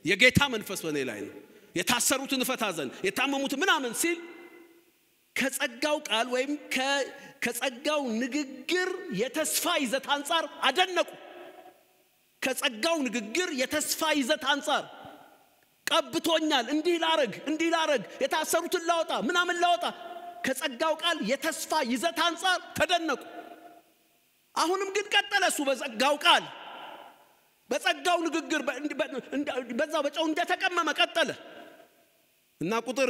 የጌታ መንፈስ በኔ ላይ ነው የታሰሩትን ፈታ ዘንድ የታመሙትን ምናምን ሲል ከጸጋው ቃል ወይም ከጸጋው ንግግር የተስፋ ይዘት አንፃር አደነቁ ከጸጋው ንግግር የተስፋ ይዘት አንፃር ቀብቶኛል እንዲህ ላረግ የታሰሩትን ላወጣ ምናምን ላወጣ ከጸጋው ቃል የተስፋ ይዘት አንፃር ተደነቁ አሁንም ግን ቀጠለሱ በጸጋው ቃል በጸጋው ንግግር በዛው በጨው እንደተቀመመ ቀጠለ እና ቁጥር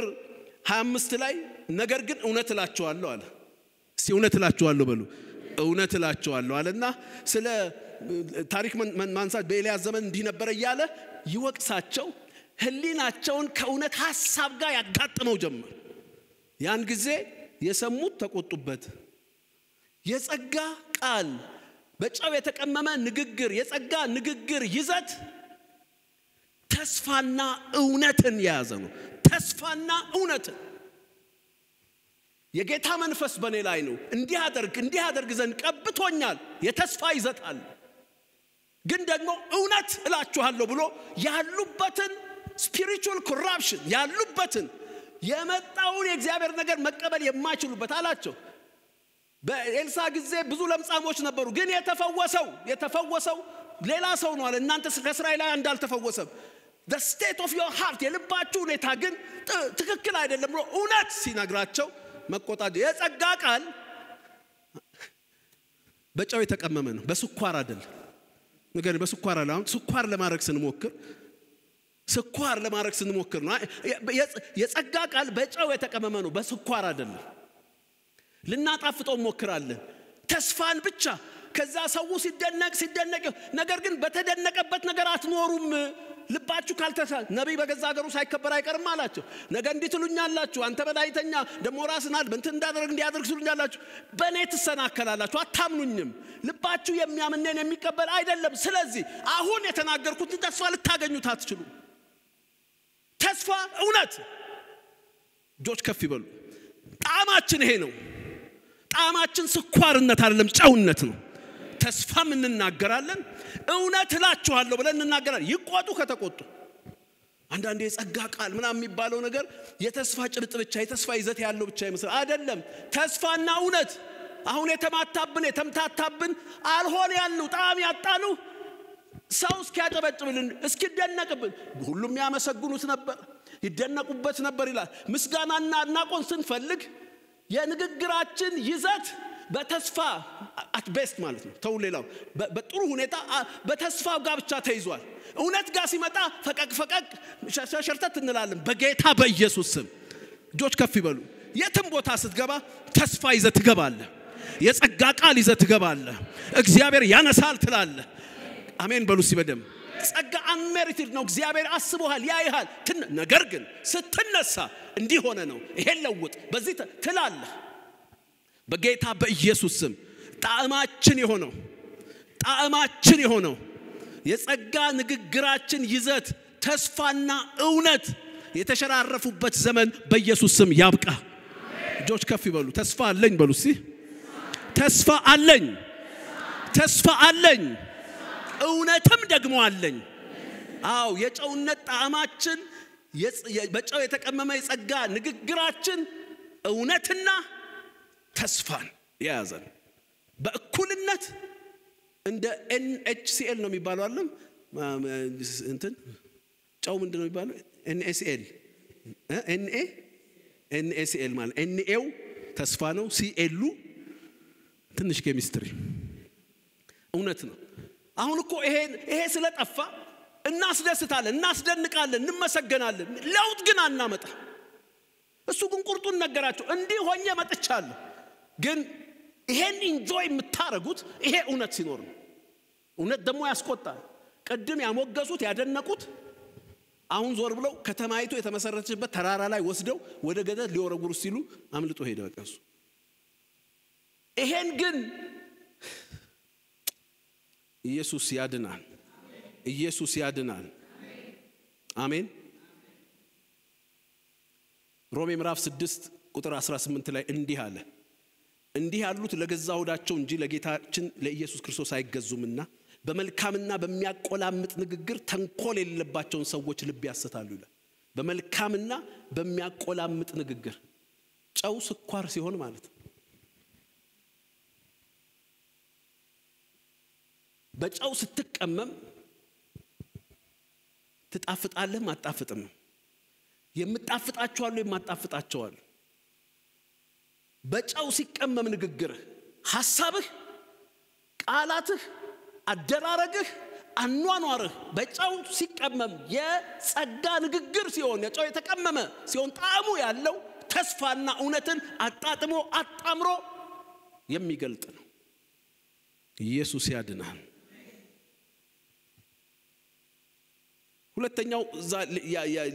25 ላይ ነገር ግን እውነት እላችኋለሁ አለ እስቲ እውነት እላችኋለሁ በሉ እውነት እላችኋለሁ አለና ስለ ታሪክ ማንሳት በኤልያስ ዘመን እንዲህ ነበር እያለ ይወቅሳቸው ህሊናቸውን ከእውነት ሐሳብ ጋር ያጋጥመው ጀመር ያን ጊዜ የሰሙት ተቆጡበት የጸጋ ቃል በጨው የተቀመመ ንግግር የጸጋ ንግግር ይዘት ተስፋና እውነትን ያዘ ነው ተስፋና እውነትን የጌታ መንፈስ በኔ ላይ ነው እንዲህ አደርግ ዘንድ ቀብቶኛል የተስፋ ይዘታል ግን ደግሞ እውነት እላችኋለሁ ብሎ ያሉበትን spiritual corruption ያሉበትን የመጣውን የእግዚአብሔር ነገር መቀበል የማይችሉበት አላቸው በኤልሳ ጊዜ ብዙ ለምጻሞች ነበሩ ግን የተፈወሰው ሌላ ሰው ነው አለ እናንተ ከእስራኤላውያን እንዳልተፈወሰም the state of your heart የልባችሁ ሁኔታ ግን ትክክል አይደለም ብሎ እውነት ሲነግራቸው መቆጣት የጸጋ ቃል በጨው የተቀመመ ነው በስኳር አይደለም ነገር በስኳር አላም ስኳር ለማድረግ ስንሞክር ነው የጸጋ ቃል በጨው የተቀመመ ነው በስኳር አይደለም ልናጣፍጠው ሞክራለን ተስፋን ብቻ ከዛ ሰው ሲደነቅ ነገር ግን በተደነቀበት ነገር አትኖሩም ልባችሁ ካልተሳ ነብይ በገዛ ሀገሩ ሳይከበር አይቀርም አላቸው ነገ እንዲትሉኛላችሁ አንተ በላይተኛ ደሞ ራስናል እንትን እንዲያደርግ ትሉኛላችሁ በኔ ተሰናከላላችሁ አታምኑኝም ልባችሁ የሚያምነን የሚቀበል አይደለም ስለዚህ አሁን የተናገርኩት ተስፋ ልታገኙት አትችሉ ተስፋ እውነት ጆች ከፍ ይበሉ ጣማችን ይሄ ነው ጣማችን ስኳርነት አይደለም ጨውነት ነው ተስፋም እንናገራለን እውነት እላችኋለሁ ብለን እንናገራለን ይቆጡ ከተቆጡ አንዳንዴ የጸጋ ቃል ምናምን የሚባለው ነገር የተስፋ ጭብጥ ብቻ የተስፋ ይዘት ያለው ብቻ ይመስል አይደለም ተስፋና እውነት አሁን የተምታታብን አልሆነ ያለው ጣም ያጣኑ ሰው እስኪያጨበጭብልን እስኪደነቅብን ሁሉም ያመሰግኑት ነበር ይደነቁበት ነበር ይላል ምስጋናና አድናቆት ስንፈልግ የንግግራችን ይዘት በተስፋ at best ማለት ነው ተውሌላው በጥሩ ሁኔታ በተስፋው ጋር ብቻ ተይዟል እውነት ጋር ሲመጣ ፈቀቅ ሸርተት እንላለን በጌታ በኢየሱስ ስም ጆች ከፍ ይበሉ የትም ቦታ ስትገባ ተስፋ ይዘት ትገባለህ የጸጋ ቃል ይዘት ትገባለህ እግዚአብሔር ያነሳል ትላለህ አሜን በሉ ሲበደም ጸጋ unmerited ነው እግዚአብሔር አስቦሃል ያይሃል ነገር ግን ስትነሳ እንዲህ ሆነ ነው ይሄን ለውጥ በዚህ ትላለህ በጌታ በኢየሱስ ስም ጣዕማችን የሆነው የጸጋ ንግግራችን ይዘት ተስፋና እውነት የተሸራረፉበት ዘመን በኢየሱስ ስም ያብቃ ጆች ከፍ ይበሉ ተስፋ አለኝ በሉ እስቲ ተስፋ አለኝ እውነትም ደግሞ አለኝ አው የጨውነት ጣዕማችን በጨው የተቀመመ የጸጋ ንግግራችን እውነትና ተስፋን ያያዘን በእኩልነት እንደ NHCl ነው የሚባለው አይደል እንትን ጨው ምንድነው የሚባለው NaCl ማለት Naው ተስፋ ነው Cl ትንሽ ኬሚስትሪ እውነት ነው አሁን እኮ ይሄ ስለጠፋ እናስደስታለን እናስደንቃለን እንመሰገናለን ለውጥ ግን አናመጣ እሱ ግን ቁርጡን ነገራቸው እንዲህ ሆኜ መጥቻለሁ ግን ይሄን ኢንጆይ የምታረጉት ይሄ እውነት ሲኖር ነው እውነት ደግሞ ያስቆጣል ቀድም ያሞገሱት ያደነቁት አሁን ዞር ብለው ከተማይቱ የተመሰረተችበት ተራራ ላይ ወስደው ወደ ገደል ሊወረውሩ ሲሉ አምልጦ ሄደ በቀሱ ይሄን ግን ኢየሱስ ያድናል አሜን ሮሜ ምዕራፍ 6 ቁጥር 18 ላይ እንዲህ አለ እንዲህ ያሉት ለገዛ ሆዳቸው እንጂ ለጌታችን ለኢየሱስ ክርስቶስ አይገዙምና በመልካምና በሚያቆላምጥ ንግግር ተንኮል የሌለባቸውን ሰዎች ልብ ያሰታሉ ይላል በመልካምና በሚያቆላምጥ ንግግር ጨው ስኳር ሲሆን ማለት በጨው ስትቀመም ትጣፍጣለህ ማጣፍጥም የምጣፍጣቸዋለሁ የማጣፍጣቸዋለሁ በጨው ሲቀመም ንግግር ሐሳብህ ቃላትህ አደራረግህ አኗኗርህ በጨው ሲቀመም የጸጋ ንግግር ሲሆን የጨው የተቀመመ ሲሆን ጣዕሙ ያለው ተስፋና እውነትን አጣጥሞ አጣምሮ የሚገልጥ ነው ኢየሱስ ያድናል። ሁለተኛው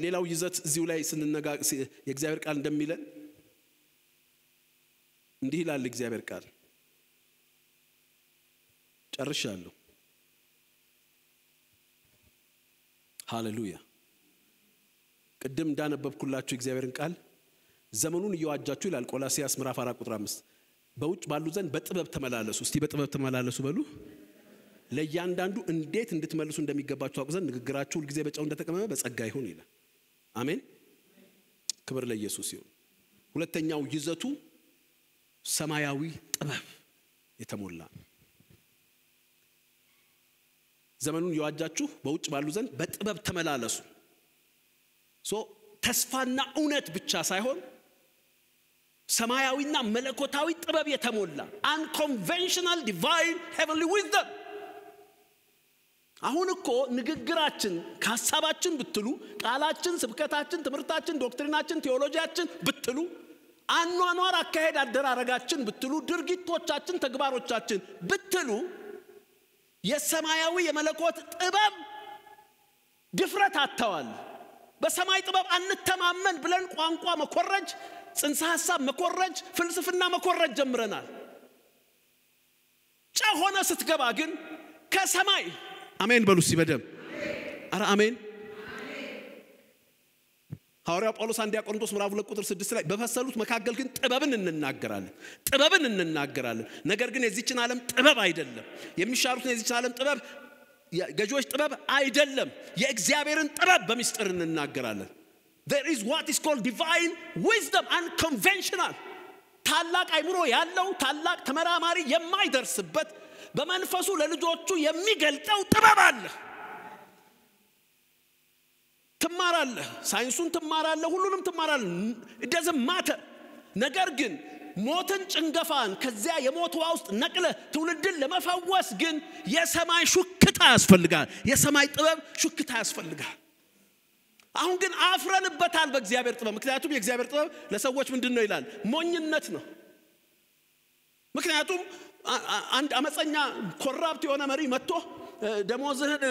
ሌላው ይዘት እዚሁ ላይ ስንነጋገር የእግዚአብሔር ቃል እንደሚለን እንዲህ ይላል እግዚአብሔር ቃል ጨርሻለሁ። ሃሌሉያ። ቅድም እንዳነበብኩላችሁ እግዚአብሔርን ቃል ዘመኑን እየዋጃችሁ ይላል ቆላስይስ ምዕራፍ 4 ቁጥር 5 በውጭ ባሉ ዘንድ በጥበብ ተመላለሱ። እስቲ በጥበብ ተመላለሱ በሉ። ለእያንዳንዱ እንዴት እንድትመልሱ እንደሚገባችሁ አውቁ ዘንድ ንግግራችሁ ሁሉ ጊዜ በጨው እንደተቀመመ በጸጋ ይሁን ይላል። አሜን። ክብር ለኢየሱስ ይሁን። ሁለተኛው ይዘቱ ሰማያዊ ጥበብ የተሞላ ዘመኑን የዋጃችሁ በውጭ ባሉ ዘንድ በጥበብ ተመላለሱ። ተስፋና እውነት ብቻ ሳይሆን ሰማያዊና መለኮታዊ ጥበብ የተሞላ unconventional divine heavenly wisdom። አሁን እኮ ንግግራችን ሐሳባችን ብትሉ ቃላችን ስብከታችን ትምህርታችን ዶክትሪናችን ቴዎሎጂያችን ብትሉ አኗኗር አካሄድ አደራረጋችን ብትሉ ድርጊቶቻችን ተግባሮቻችን ብትሉ የሰማያዊ የመለኮት ጥበብ ድፍረት አጥተዋል። በሰማይ ጥበብ አንተማመን ብለን ቋንቋ መኮረጅ ጽንሰ ሐሳብ መኮረጅ ፍልስፍና መኮረጅ ጀምረናል። ጫሆነ ስትገባ ግን ከሰማይ አሜን በሉ ሲበደም አረ አሜን። ሐዋርያው ጳውሎስ አንደኛ ቆሮንቶስ ምዕራፍ 2 ቁጥር 6 ላይ በፈሰሉት መካከል ግን ጥበብን እንናገራለን ነገር ግን የዚህችን ዓለም ጥበብ አይደለም የሚሻሩት የዚህችን ዓለም ጥበብ ገጆች ጥበብ አይደለም የእግዚአብሔርን ጥበብ በሚስጥር እንናገራለን። There is what is called divine wisdom, unconventional ታላቅ አይምሮ ያለው ታላቅ ተመራማሪ የማይደርስበት በመንፈሱ ለልጆቹ የሚገልጠው ጥበብ አለ። ትማራለህ ሳይንሱን ትማራለህ ሁሉንም ትማራለህ it doesn't matter። ነገር ግን ሞትን ጭንገፋን ከዚያ የሞት ውስጥ ነቅለ ትውልድን ለመፈወስ ግን የሰማይ ሹክታ ያስፈልጋል። የሰማይ ጥበብ ሹክታ ያስፈልጋል። አሁን ግን አፍረንበታል በእግዚአብሔር ጥበብ። ምክንያቱም የእግዚአብሔር ጥበብ ለሰዎች ምንድነው ይላል ሞኝነት ነው። ምክንያቱም አንድ አመፀኛ ኮራፕት የሆነ መሪ መጥቶ ደሞዝህን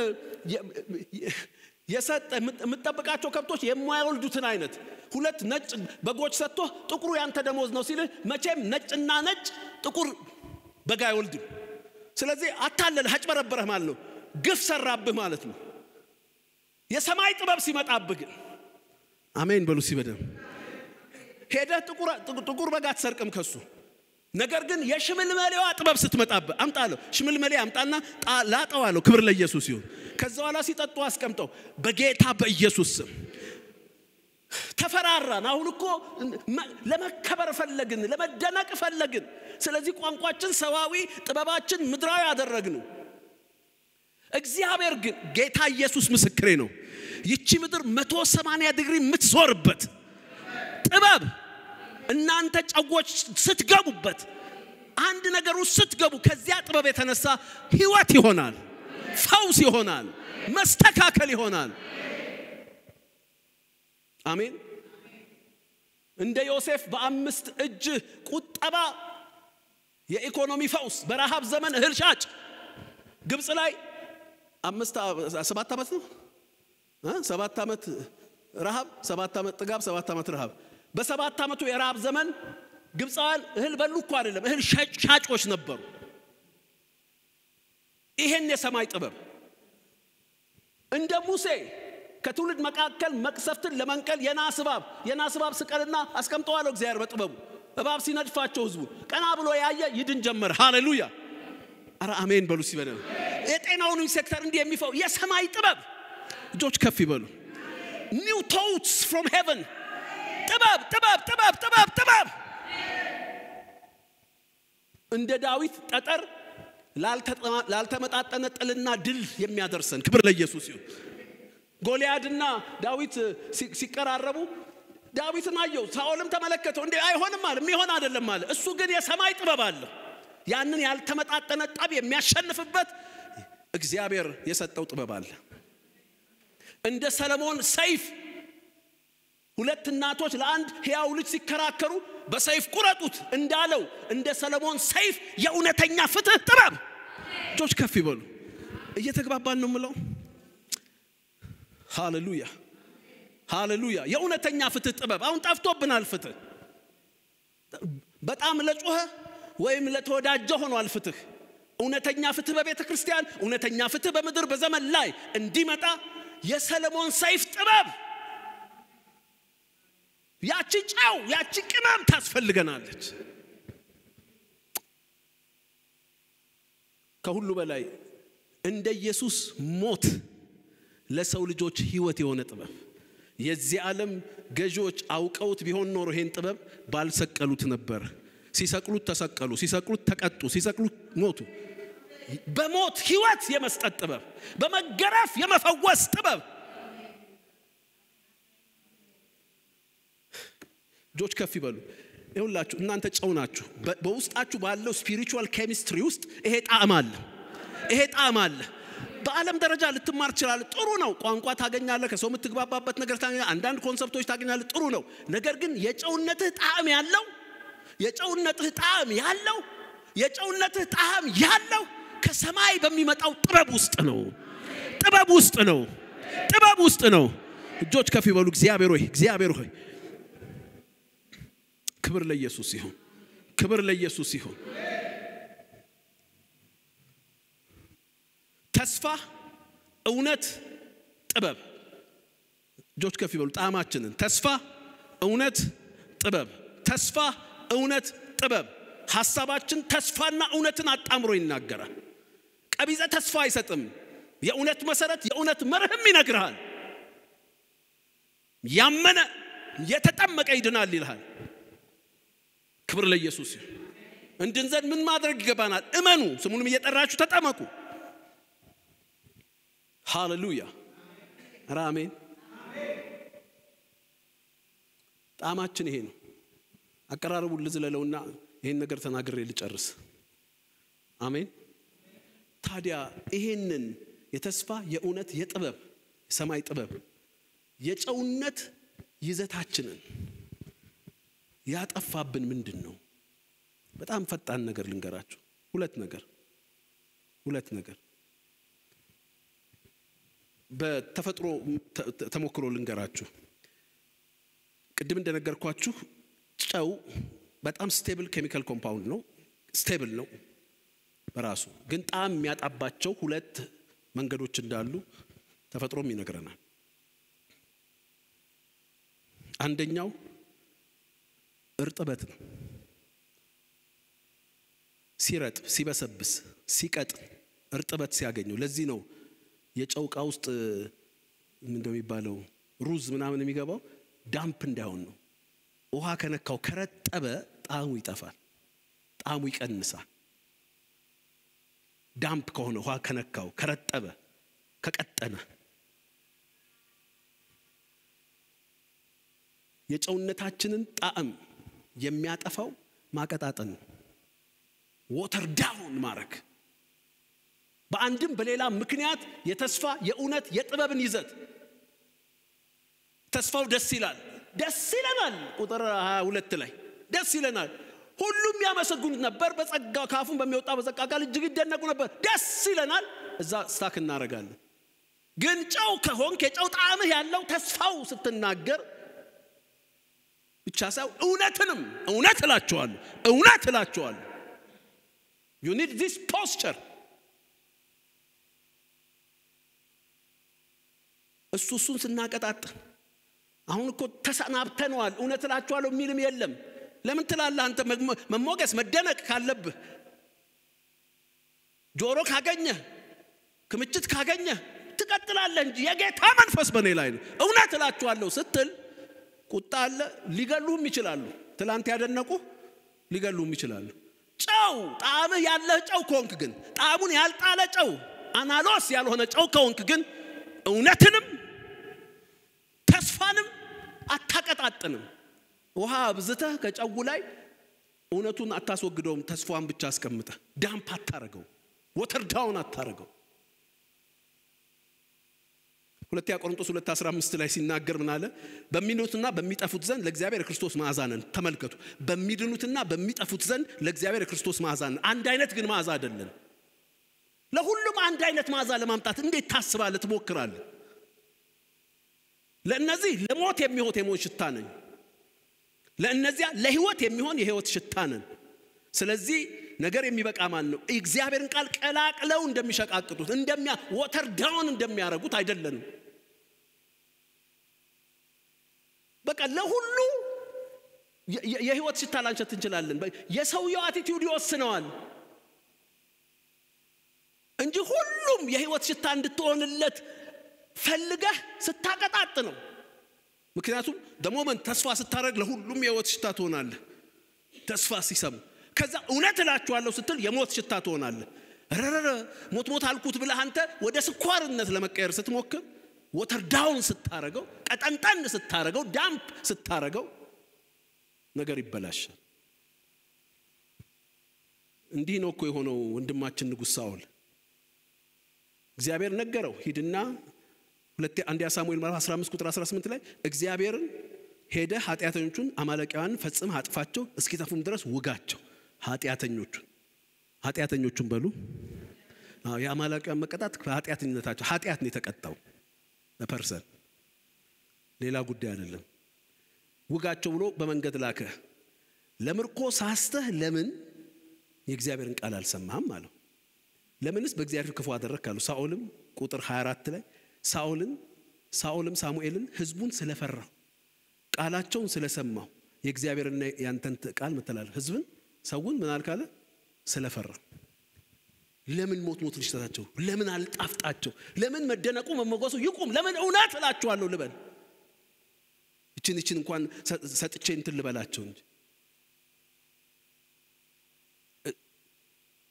የሰጠ የምትጠብቃቸው ከብቶች የማይወልዱትን አይነት ሁለት ነጭ በጎች ሰጥቶ ጥቁሩ ያንተ ደሞዝ ነው ሲል መቼም ነጭና ነጭ ጥቁር በጋ አይወልድም። ስለዚህ አታለልህ አጭበረበረህ ማለት ነው ግፍ ሰራብህ ማለት ነው። የሰማይ ጥበብ ሲመጣብህ ግን አሜን በሉ ሲበደም ሄደህ ጥቁር በጋ አትሰርቅም ከሱ። ነገር ግን የሽምልመሌዋ ጥበብ ስትመጣብህ አምጣለሁ ሽምልመሌ አምጣና ላጣዋለሁ። ክብር ለኢየሱስ ይሁን። ከዛው አላ ሲጠጡ አስቀምጠው በጌታ በኢየሱስ ስም ተፈራራን። አሁን እኮ ለመከበር ፈለግን ለመደነቅ ፈለግን። ስለዚህ ቋንቋችን ሰዋዊ ጥበባችን ምድራዊ ያደረግነው። እግዚአብሔር ግን ጌታ ኢየሱስ ምስክሬ ነው ይቺ ምድር 180 ዲግሪ የምትዞርበት ጥበብ እናንተ ጨጎች ስትገቡበት አንድ ነገር ውስጥ ስትገቡ ከዚያ ጥበብ የተነሳ ህይወት ይሆናል ፈውስ ይሆናል መስተካከል ይሆናል። አሜን። እንደ ዮሴፍ በአምስት እጅ ቁጠባ የኢኮኖሚ ፈውስ በረሃብ ዘመን እህል ሻጭ ግብጽ ላይ 7 አመት ነው 7 አመት ረሃብ 7 አመት ጥጋብ 7 አመት ረሃብ። በ7 አመቱ የረሃብ ዘመን ግብጻውያን እህል በሉ እኮ አይደለም እህል ሻጮች ነበሩ። ይሄን የሰማይ ጥበብ እንደ ሙሴ ከትውልድ መካከል መቅሰፍትን ለመንቀል የናስ እባብ ስቀልና አስቀምጠዋለሁ እግዚአብሔር በጥበቡ እባብ ሲነድፋቸው ህዝቡ ቀና ብሎ ያየ ይድን ጀመረ። ሃሌሉያ አረ አሜን በሉ ሲበደም የጤናውን ሴክተር እንዲህ የሚፈው የሰማይ ጥበብ እጆች ከፍ ይበሉ። new thoughts from heaven ጥበብ እንደ ዳዊት ጠጠር ላልተመጣጠነ ጥልና ድል የሚያደርሰን ክብር ለኢየሱስ ይሁን። ጎልያድና ዳዊት ሲቀራረቡ ዳዊትን አየው ሳኦልም ተመለከተው እንዴ አይሆንም አለ የሚሆን አይደለም አለ። እሱ ግን የሰማይ ጥበብ አለ ያንን ያልተመጣጠነ ጠብ የሚያሸንፍበት እግዚአብሔር የሰጠው ጥበብ አለ። እንደ ሰለሞን ሰይፍ ሁለት እናቶች ለአንድ ሕያው ልጅ ሲከራከሩ በሰይፍ ቁረጡት እንዳለው እንደ ሰለሞን ሰይፍ የእውነተኛ ፍትህ ጥበብ እጆች ከፍ ይበሉ። እየተግባባን ነው ምለው። ሃሌሉያ ሃሌሉያ። የእውነተኛ ፍትህ ጥበብ አሁን ጠፍቶብናል። ፍትህ በጣም ለጮኸ ወይም ለተወዳጀ ሆኗል ፍትህ። እውነተኛ ፍትህ በቤተ ክርስቲያን፣ እውነተኛ ፍትህ በምድር በዘመን ላይ እንዲመጣ የሰለሞን ሰይፍ ጥበብ ያቺ ጫው ያቺ ቅመም ታስፈልገናለች። ከሁሉ በላይ እንደ ኢየሱስ ሞት ለሰው ልጆች ህይወት የሆነ ጥበብ የዚህ ዓለም ገዢዎች አውቀውት ቢሆን ኖሮ ይሄን ጥበብ ባልሰቀሉት ነበር። ሲሰቅሉት ተሰቀሉ፣ ሲሰቅሉት ተቀጡ፣ ሲሰቅሉት ሞቱ። በሞት ህይወት የመስጠት ጥበብ፣ በመገረፍ የመፈወስ ጥበብ። እጆች ከፍ ይበሉ። ይሁንላችሁ እናንተ ጨው ናችሁ። በውስጣችሁ ባለው ስፒሪቹዋል ኬሚስትሪ ውስጥ ይሄ ጣዕም አለ። ይሄ ጣዕም አለ። በዓለም ደረጃ ልትማር ትችላለህ፣ ጥሩ ነው። ቋንቋ ታገኛለህ፣ ከሰው የምትግባባበት ነገር ታገኛለህ፣ አንዳንድ ኮንሰፕቶች ታገኛለህ፣ ጥሩ ነው። ነገር ግን የጨውነትህ ጣዕም ያለው ከሰማይ በሚመጣው ጥበብ ውስጥ ነው። ጥበብ ውስጥ ነው። እጆች ከፍ ይበሉ። እግዚአብሔር ሆይ ክብር ለኢየሱስ ይሁን። ተስፋ፣ እውነት፣ ጥበብ። እጆች ከፍ ይበሉ። ጣዕማችንን ተስፋ፣ እውነት፣ ጥበብ። ሐሳባችን ተስፋና እውነትን አጣምሮ ይናገራል። ቀቢጸ ተስፋ አይሰጥም። የእውነት መሰረት የእውነት መርህም ይነግራል። ያመነ የተጠመቀ ይድናል ይልሃል። ክብር ለኢየሱስ ይሁን። እንድንዘን ምን ማድረግ ይገባናል? እመኑ፣ ስሙንም እየጠራችሁ ተጠመቁ። ሃሌሉያ አሜን። ጣዕማችን ይሄ ነው። አቀራረቡን ልዝለለውና ይሄን ነገር ተናግሬ ልጨርስ። አሜን። ታዲያ ይሄንን የተስፋ የእውነት የጥበብ የሰማይ ጥበብ የጨውነት ይዘታችንን ያጠፋብን ምንድነው? በጣም ፈጣን ነገር ልንገራችሁ። ሁለት ነገር በተፈጥሮ ተሞክሮ ልንገራችሁ። ቅድም እንደነገርኳችሁ ጨው በጣም ስቴብል ኬሚካል ኮምፓውንድ ነው። ስቴብል ነው በራሱ፣ ግን ጣዕም የሚያጣባቸው ሁለት መንገዶች እንዳሉ ተፈጥሮም ይነግረናል። አንደኛው እርጥበት ነው። ሲረጥብ፣ ሲበሰብስ፣ ሲቀጥ እርጥበት ሲያገኙ። ለዚህ ነው የጨውቃ ውስጥ ምንድነው የሚባለው ሩዝ ምናምን የሚገባው ዳምፕ እንዳይሆን ነው። ውሃ ከነካው ከረጠበ ጣዕሙ ይጠፋል፣ ጣዕሙ ይቀንሳል። ዳምፕ ከሆነ ውሃ ከነካው ከረጠበ ከቀጠነ የጨውነታችንን ጣዕም የሚያጠፋው ማቀጣጠን ነው። ዋተር ዳውን ማድረግ። በአንድም በሌላ ምክንያት የተስፋ የእውነት የጥበብን ይዘት ተስፋው ደስ ይለናል። ቁጥር 22 ላይ ደስ ይለናል። ሁሉም ያመሰግኑት ነበር፣ በጸጋ ካፉን በሚወጣ በጸጋ ቃል እጅግ ይደነቁ ነበር። ደስ ይለናል። እዛ ስታክ እናረጋለን። ግን ጨው ከሆንክ የጨው ጣዕምህ ያለው ተስፋው ስትናገር ብቻ ሳይሆን እውነት እላችኋለሁ you need this posture። እሱን ስናቀጣጥ አሁን እኮ ተሰናብተናል። እውነት እላችኋለሁ የሚልም የለም። ለምን ትላለህ አንተ? መሞገስ መደነቅ ካለብህ ጆሮ ካገኘ ክምችት ካገኘ ትቀጥላለህ እንጂ የጌታ መንፈስ በኔ ላይ ነው እውነት እላችኋለሁ ስትል ቁጣ አለ። ሊገሉም ይችላሉ። ትላንት ያደነቁ ሊገሉም ይችላሉ። ጨው ጣዕም ያለህ ጨው ከሆንክ ግን ጣዕሙን ያልጣለ ጨው አናሎስ ያልሆነ ጨው ከሆንክ ግን እውነትንም ተስፋንም አታቀጣጥንም። ውሃ ብዝተህ ከጨው ላይ እውነቱን አታስወግደውም። ተስፋን ብቻ አስቀምጠህ ዳምፕ አታረገው፣ ዋተር ዳውን አታረገው። ሁለተኛ ቆሮንቶስ 2:15 ላይ ሲናገር ምን አለ? በሚድኑትና በሚጠፉት ዘንድ ለእግዚአብሔር ክርስቶስ መዓዛ ነን። ተመልከቱ፣ በሚድኑትና በሚጠፉት ዘንድ ለእግዚአብሔር ክርስቶስ መዓዛ ነን። አንድ አይነት ግን መዓዛ አይደለም። ለሁሉም አንድ አይነት ማዛ ለማምጣት እንዴት ታስባለህ ትሞክራለህ? ለእነዚህ ለሞት የሚሆን የሞት ሽታ ነኝ፣ ለእነዚያ ለህይወት የሚሆን የህይወት ሽታ ነን። ስለዚህ ነገር የሚበቃ ማን ነው? እግዚአብሔርን ቃል ቀላቅለው እንደሚሸቃቅጡት ወተር ዳውን እንደሚያረጉት አይደለንም። በቃ ለሁሉ የህይወት ሽታ ላንሸት እንችላለን። የሰውየው አቲቲዩድ ይወስነዋል እንጂ ሁሉም የህይወት ሽታ እንድትሆንለት ፈልገህ ስታቀጣጥ ነው። ምክንያቱም ደሞመንት ተስፋ ስታረግ ለሁሉም የህይወት ሽታ ትሆናለህ። ተስፋ ሲሰሙ ከዛ እውነት እላችኋለሁ ስትል የሞት ሽታ ትሆናለህ። ረረረ ሞት አልኩት ብለህ አንተ ወደ ስኳርነት ለመቀየር ስትሞክር ወተር ዳውን ስታረገው፣ ቀጠንጠን ስታረገው፣ ዳምፕ ስታረገው ነገር ይበላሻል። እንዲህ ነው እኮ የሆነው ወንድማችን ንጉሥ ሳኦል። እግዚአብሔር ነገረው ሂድና አንደኛ ሳሙኤል ምዕራፍ 15 ቁጥር 18 ላይ እግዚአብሔርን ሄደህ ኃጢአተኞቹን አማሌቃውያን ፈጽመህ አጥፋቸው እስኪጠፉም ድረስ ውጋቸው። ኃጢአተኞቹን በሉ። የአማሌቃውያን መቀጣት ኃጢአተኝነታቸው ኃጢአት ነው የተቀጣው ለፐርሰን ሌላ ጉዳይ አይደለም። ውጋቸው ብሎ በመንገድ ላከ። ለምርኮ ሳስተህ ለምን የእግዚአብሔርን ቃል አልሰማህም አለው። ለምንስ በእግዚአብሔር ክፉ አደረግክ አለው። ሳኦልም ቁጥር 24 ላይ ሳኦልም ሳሙኤልን ህዝቡን ስለፈራው ቃላቸውን ስለሰማው የእግዚአብሔርና ያንተን ቃል መተላለፍ ህዝብን ሰውን ምን አልካለ ስለፈራ ለምን ሞት ልሽታቸው ለምን አልጣፍጣቸው ለምን መደነቁ መመጎሱ ይቁም ለምን እውነት እላችኋለሁ ልበል እቺን እንኳን ሰጥቼ እንትን ልበላቸው እንጂ።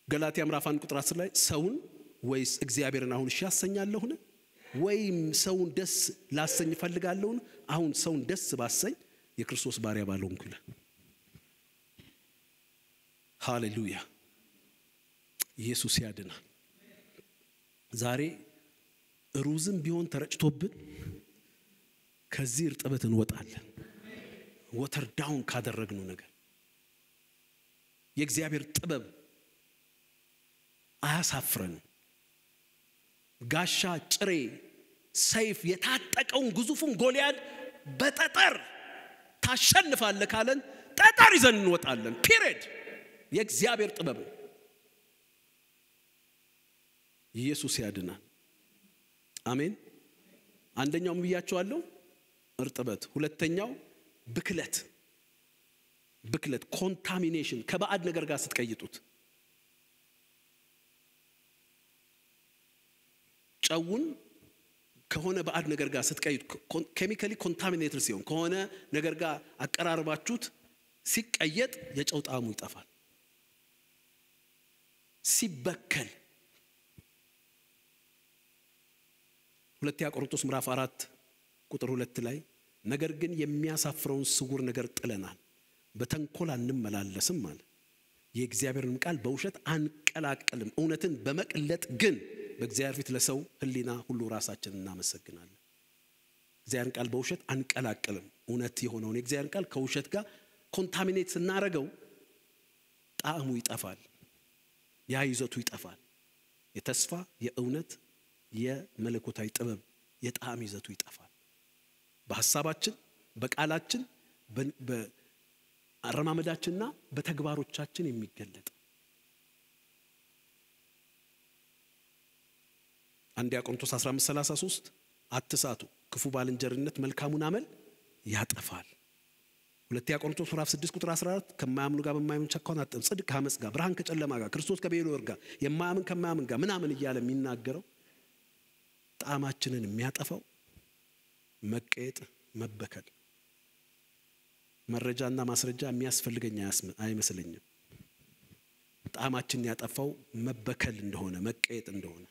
ገላትያ ምዕራፍ 1 ቁጥር 10 ላይ ሰውን ወይስ እግዚአብሔርን አሁን እሺ ያሰኛለሁን ወይም ሰውን ደስ ላሰኝ ፈልጋለሁን? አሁን ሰውን ደስ ባሰኝ የክርስቶስ ባሪያ ባልሆንኩ ይላል። ሃሌሉያ! ኢየሱስ ያድናል። ዛሬ ሩዝም ቢሆን ተረጭቶብን ከዚህ እርጥበት እንወጣለን። ወተር ዳውን ካደረግነው ነገር የእግዚአብሔር ጥበብ አያሳፍረንም። ጋሻ ጭሬ ሰይፍ የታጠቀውን ግዙፉን ጎልያድ በጠጠር ታሸንፋለህ ካለን ጠጠር ይዘን እንወጣለን። ፒሪድ። የእግዚአብሔር ጥበብ ነው። ኢየሱስ ያድናል። አሜን። አንደኛው ብያችኋለሁ እርጥበት፣ ሁለተኛው ብክለት ኮንታሚኔሽን ከባዕድ ነገር ጋር ስትቀይጡት ጨውን ከሆነ ባዕድ ነገር ጋር ስትቀይጡ ኬሚካሊ ኮንታሚኔትድ ሲሆን ከሆነ ነገር ጋር አቀራርባችሁት ሲቀየጥ የጨው ጣዕሙ ይጠፋል። ሲበከል ሁለተኛ ቆሮንቶስ ምዕራፍ 4 ቁጥር 2 ላይ ነገር ግን የሚያሳፍረውን ስውር ነገር ጥለናል በተንኮል አንመላለስም ማለት የእግዚአብሔርን ቃል በውሸት አንቀላቅልም እውነትን በመቅለጥ ግን በእግዚአብሔር ፊት ለሰው ህሊና ሁሉ ራሳችንን እናመሰግናለን። እግዚአብሔርን ቃል በውሸት አንቀላቅልም እውነት የሆነውን የእግዚአብሔርን ቃል ከውሸት ጋር ኮንታሚኔት ስናረገው ጣዕሙ ይጠፋል፣ ያ ይዘቱ ይጠፋል። የተስፋ የእውነት የመለኮታዊ ጥበብ የጣዕም ይዘቱ ይጠፋል። በሐሳባችን በቃላችን በአረማመዳችንና በተግባሮቻችን የሚገለጥ አንደኛ ቆሮንቶስ 15:33 አትሳቱ ክፉ ባልንጀርነት መልካሙን አመል ያጠፋል። ሁለተኛ ቆሮንቶስ ምዕራፍ 6 ቁጥር 14 ከማያምኑ ጋር በማያምን ቸካውን አጥም ጽድቅ ከአመጽ ጋር ብርሃን ከጨለማ ጋር ክርስቶስ ከቤልወር ጋር የማያምን ከማያምን ጋር ምናምን እያለ የሚናገረው ጣዕማችንን የሚያጠፋው መቀየጥ መበከል መረጃና ማስረጃ የሚያስፈልገኝ አይመስለኝም። ጣዕማችንን ያጠፋው መበከል እንደሆነ መቀየጥ እንደሆነ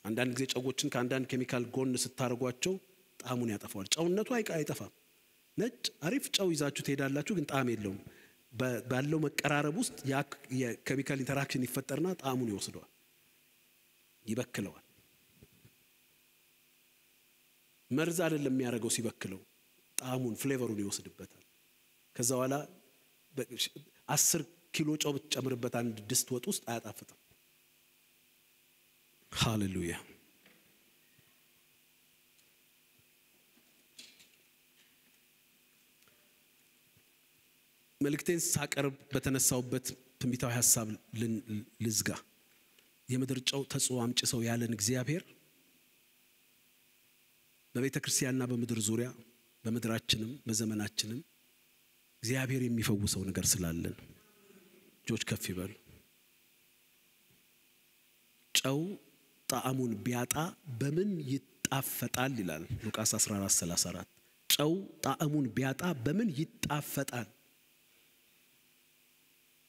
አንዳንድ ጊዜ ጨዎችን ከአንዳንድ ኬሚካል ጎን ስታረጓቸው ጣዕሙን ያጠፋዋል። ጨውነቱ አይጠፋም። ነጭ አሪፍ ጨው ይዛችሁ ትሄዳላችሁ ግን ጣዕም የለውም። ባለው መቀራረብ ውስጥ ያ የኬሚካል ኢንተራክሽን ይፈጠርና ጣዕሙን ይወስደዋል፣ ይበክለዋል። መርዝ አይደለም የሚያደርገው ሲበክለው ጣዕሙን ፍሌቨሩን ይወስድበታል። ከዛ በኋላ 10 ኪሎ ጨው ብትጨምርበት አንድ ድስት ወጥ ውስጥ አያጣፍጥም። ሃሌሉያ መልእክቴን ሳቀርብ በተነሳውበት ትንቢታዊ ሐሳብ ልዝጋ የምድር ጨው ተጽዕኖ አምጪ ሰው ያለን እግዚአብሔር በቤተ ክርስቲያንና በምድር ዙሪያ በመድራችንም በዘመናችንም እግዚአብሔር የሚፈውሰው ነገር ስላለን ጆች ከፍ ይበሉ ጨው ጣዕሙን ቢያጣ በምን ይጣፈጣል ይላል ሉቃስ 14:34 ጨው ጣዕሙን ቢያጣ በምን ይጣፈጣል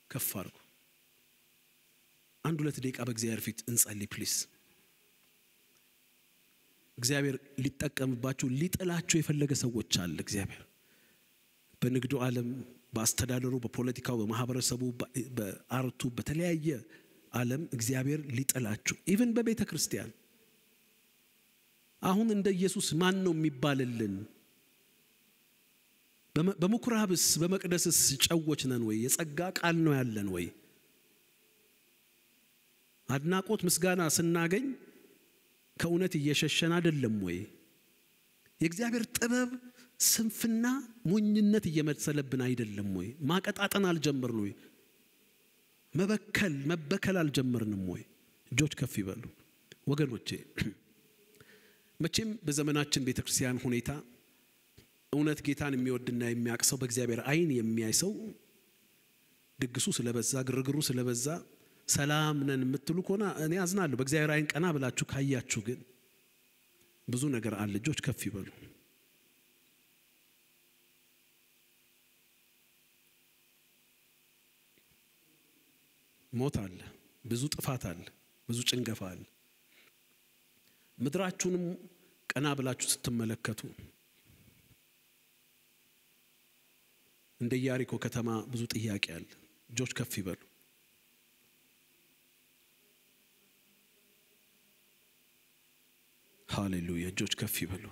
ከፋርኩ አንድ ሁለት ደቂቃ በእግዚአብሔር ፊት እንጸልይ ፕሊዝ እግዚአብሔር ሊጠቀምባችሁ ሊጥላችሁ የፈለገ ሰዎች አለ እግዚአብሔር በንግዱ ዓለም በአስተዳደሩ በፖለቲካው በማህበረሰቡ በአርቱ በተለያየ ዓለም እግዚአብሔር ሊጥላችሁ ኢቭን በቤተ ክርስቲያን አሁን እንደ ኢየሱስ ማን ነው የሚባልልን በመኩራብስ በመቅደስስ ጨዎች ነን ወይ የጸጋ ቃል ነው ያለን ወይ አድናቆት ምስጋና ስናገኝ ከእውነት እየሸሸን አይደለም ወይ የእግዚአብሔር ጥበብ ስንፍና ሞኝነት እየመሰለብን አይደለም ወይ ማቀጣጠን አልጀመርንም ወይ መበከል አልጀመርንም ወይ እጆች ከፍ ይበሉ ወገኖቼ መቼም በዘመናችን ቤተክርስቲያን ሁኔታ እውነት ጌታን የሚወድና የሚያቅሰው በእግዚአብሔር አይን የሚያይሰው ድግሱ ስለበዛ ግርግሩ ስለበዛ ሰላም ነን የምትሉ ከሆነ እኔ አዝናለሁ በእግዚአብሔር አይን ቀና ብላችሁ ካያችሁ ግን ብዙ ነገር አለ እጆች ከፍ ይበሉ ሞት አለ ብዙ ጥፋት አለ ብዙ ጭንገፋ አለ ምድራችሁንም ቀና ብላችሁ ስትመለከቱ እንደ ኢያሪኮ ከተማ ብዙ ጥያቄ አለ እጆች ከፍ ይበሉ ሃሌሉያ እጆች ከፍ ይበሉ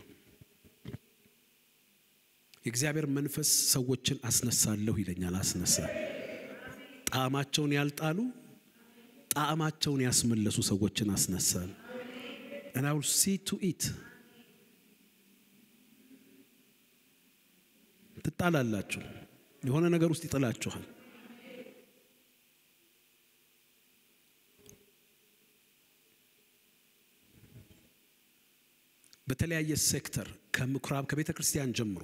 የእግዚአብሔር መንፈስ ሰዎችን አስነሳለሁ ይለኛል አስነሳ ጣዕማቸውን ያልጣሉ ጣዕማቸውን ያስመለሱ ሰዎችን አስነሳል and I will see to it ትጣላላችሁ የሆነ ነገር ውስጥ ይጥላችኋል በተለያየ ሴክተር ከምኩራብ ከቤተ ክርስቲያን ጀምሮ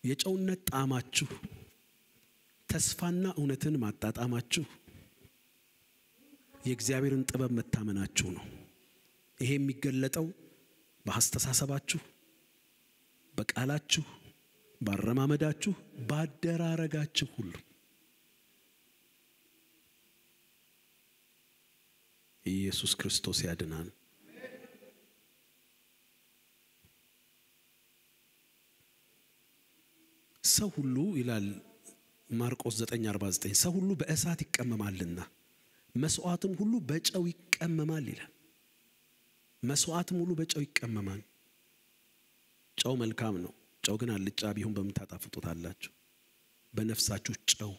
የጨውነት ጣዕማችሁ ተስፋና እውነትን ማጣጣማችሁ የእግዚአብሔርን ጥበብ መታመናችሁ ነው ይሄ የሚገለጠው በአስተሳሰባችሁ በቃላችሁ ባረማመዳችሁ ባደራረጋችሁ ሁሉ ኢየሱስ ክርስቶስ ያድናል ሰው ሁሉ ይላል ማርቆስ 9:49 ሰው ሁሉ በእሳት ይቀመማልና መስዋዕትም ሁሉ በጨው ይቀመማል ይላል መስዋዕትም ሁሉ በጨው ይቀመማል ጨው መልካም ነው ጨው ግን አልጫ ቢሆን በመታጣፍጡታላችሁ በነፍሳችሁ ጨው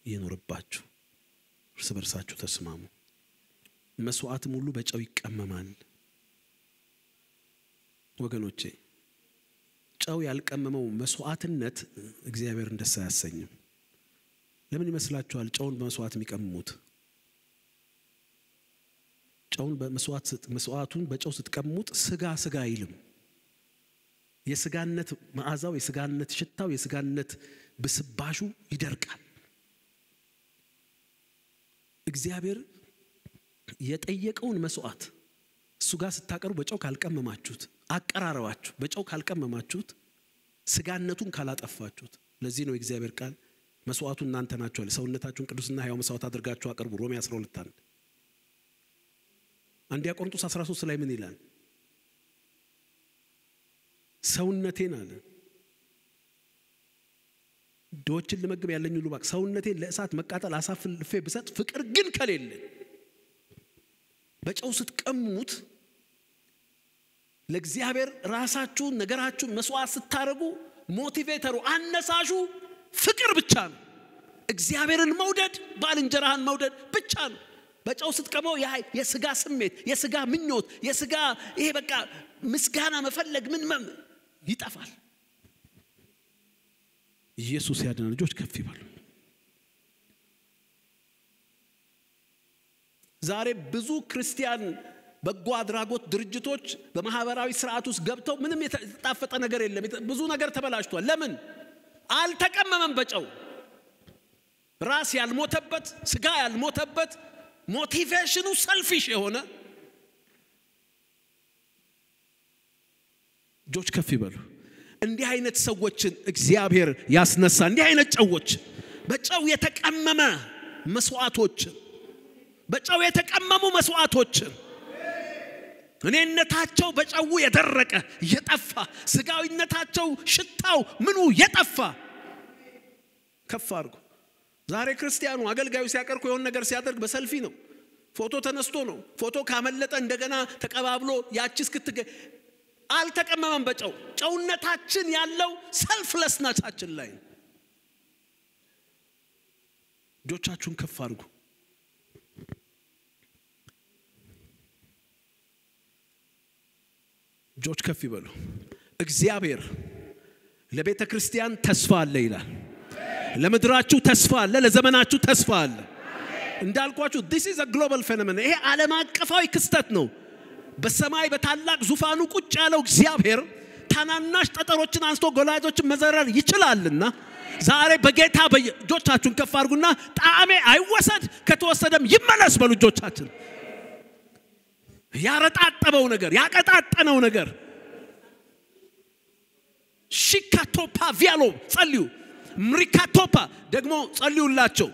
ይኖርባችሁ እርስ በርሳችሁ ተስማሙ መስዋዕትም ሁሉ በጨው ይቀመማል ወገኖቼ ጨው ያልቀመመው መስዋዕትነት እግዚአብሔር እንደሳ ያሰኝም ለምን ይመስላችኋል ጨውን በመስዋዕት የሚቀምሙት ጨውን መስዋዕቱን በጨው ስትቀምሙት ስጋ አይልም የስጋነት መዓዛው የስጋነት ሽታው የስጋነት ብስባሹ ይደርቃል እግዚአብሔር የጠየቀውን መስዋዕት እሱ ጋር ስታቀርቡ በጨው ካልቀመማችሁት አቀራረባችሁ በጨው ካልቀመማችሁት ስጋነቱን ካላጠፋችሁት ለዚህ ነው እግዚአብሔር ቃል መስዋዕቱን እናንተ ናችሁ ሰውነታችሁን ቅዱስና ሕያው መስዋዕት አድርጋችሁ አቅርቡ ሮሜ 12 አንደኛ ቆሮንቶስ 13 ላይ ምን ይላል ሰውነቴን አለ ዶችን ለመግብ ያለኝ ሁሉ ባክ ሰውነቴን ለእሳት መቃጠል አሳፍልፌ ብሰጥ ፍቅር ግን ከሌለ በጨው ስትቀሙት ለእግዚአብሔር ራሳችሁ ነገራችሁ መስዋዕት ስታረጉ ሞቲቬተሩ አነሳሹ ፍቅር ብቻ ነው እግዚአብሔርን መውደድ ባልንጀራህን መውደድ ብቻ ነው በጨው ስትቀመው የስጋ ስሜት የስጋ ምኞት የስጋ ይሄ በቃ ምስጋና መፈለግ ምን ይጠፋል ኢየሱስ ያድና ልጆች ከፍ ይበሉ ዛሬ ብዙ ክርስቲያን በጎ አድራጎት ድርጅቶች በማህበራዊ ስርዓት ውስጥ ገብተው ምንም የተጣፈጠ ነገር የለም ብዙ ነገር ተበላሽቷል ለምን አልተቀመመም በጨው ራስ ያልሞተበት ስጋ ያልሞተበት ሞቲቬሽኑ ሰልፊሽ የሆነ ጆች ከፍ ይበሉ እንዲህ አይነት ሰዎችን እግዚአብሔር ያስነሳ እንዲህ አይነት ጨዎች በጨው የተቀመመ መስዋዕቶች በጨው የተቀመሙ መስዋዕቶች እኔነታቸው በጨው የደረቀ የጠፋ ስጋዊነታቸው ሽታው ምኑ የጠፋ ከፍ አድርጉ ዛሬ ክርስቲያኑ አገልጋዩ ሲያቀርኩ የሆነ ነገር ሲያደርግ በሰልፊ ነው ፎቶ ተነስቶ ነው ፎቶ ካመለጠ እንደገና ተቀባብሎ ያቺስ ክትገ አልተቀመመም በጨው ጨውነታችን ያለው ሰልፍለስነታችን ላይ ጆቻችሁን ከፍ አድርጉ ጆች ከፍ ይበሉ እግዚአብሔር ለቤተ ክርስቲያን ተስፋ አለ ይላል ለምድራችሁ ተስፋ አለ ለዘመናችሁ ተስፋ አለ እንዳልኳችሁ this is a global phenomenon ይሄ ዓለም አቀፋዊ ክስተት ነው በሰማይ በታላቅ ዙፋኑ ቁጭ ያለው እግዚአብሔር ታናናሽ ጠጠሮችን አንስቶ ጎላጆችን መዘረር ይችላልና ዛሬ በጌታ በጆቻችሁን ከፍ አድርጉና ጣዕሜ አይወሰድ ከተወሰደም ይመለስ በሉ ጆቻችን ያረጣጠበው ነገር ያቀጣጠነው ነገር ሽካቶፓ ቪያሎ ጸልዩ ምሪካቶፓ ደግሞ ጸልዩላቸው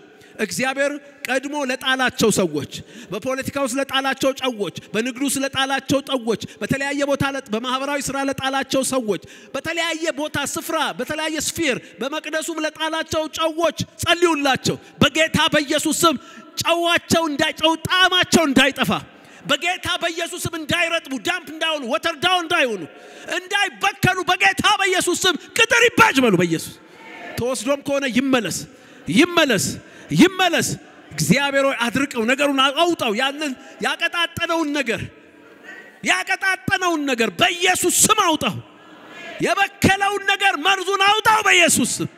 እግዚአብሔር ቀድሞ ለጣላቸው ሰዎች በፖለቲካው ስለጣላቸው ጨዎች በንግዱ ስለጣላቸው ጨዎች በተለያየ ቦታ በማህበራዊ ስራ ለጣላቸው ሰዎች በተለያየ ቦታ ስፍራ በተለያየ ስፌር በመቅደሱም ለጣላቸው ጨዎች ጸልዩላቸው በጌታ በኢየሱስ ስም ጨዋቸው እንዳይጨው ጣማቸው እንዳይጠፋ በጌታ በኢየሱስ ስም እንዳይረጥቡ ዳምፕ እንዳይሆኑ ወተር ዳውን እንዳይሆኑ እንዳይበከሉ በጌታ በኢየሱስ ስም ቅጥር ይባጅ በሉ በኢየሱስ ተወስዶም ከሆነ ይመለስ ይመለስ ይመለስ እግዚአብሔር ሆይ አድርቀው ነገሩን አውጣው ያንን ያቀጣጠነውን ነገር በኢየሱስ ስም አውጣው የበከለውን ነገር መርዙን አውጣው በኢየሱስ ስም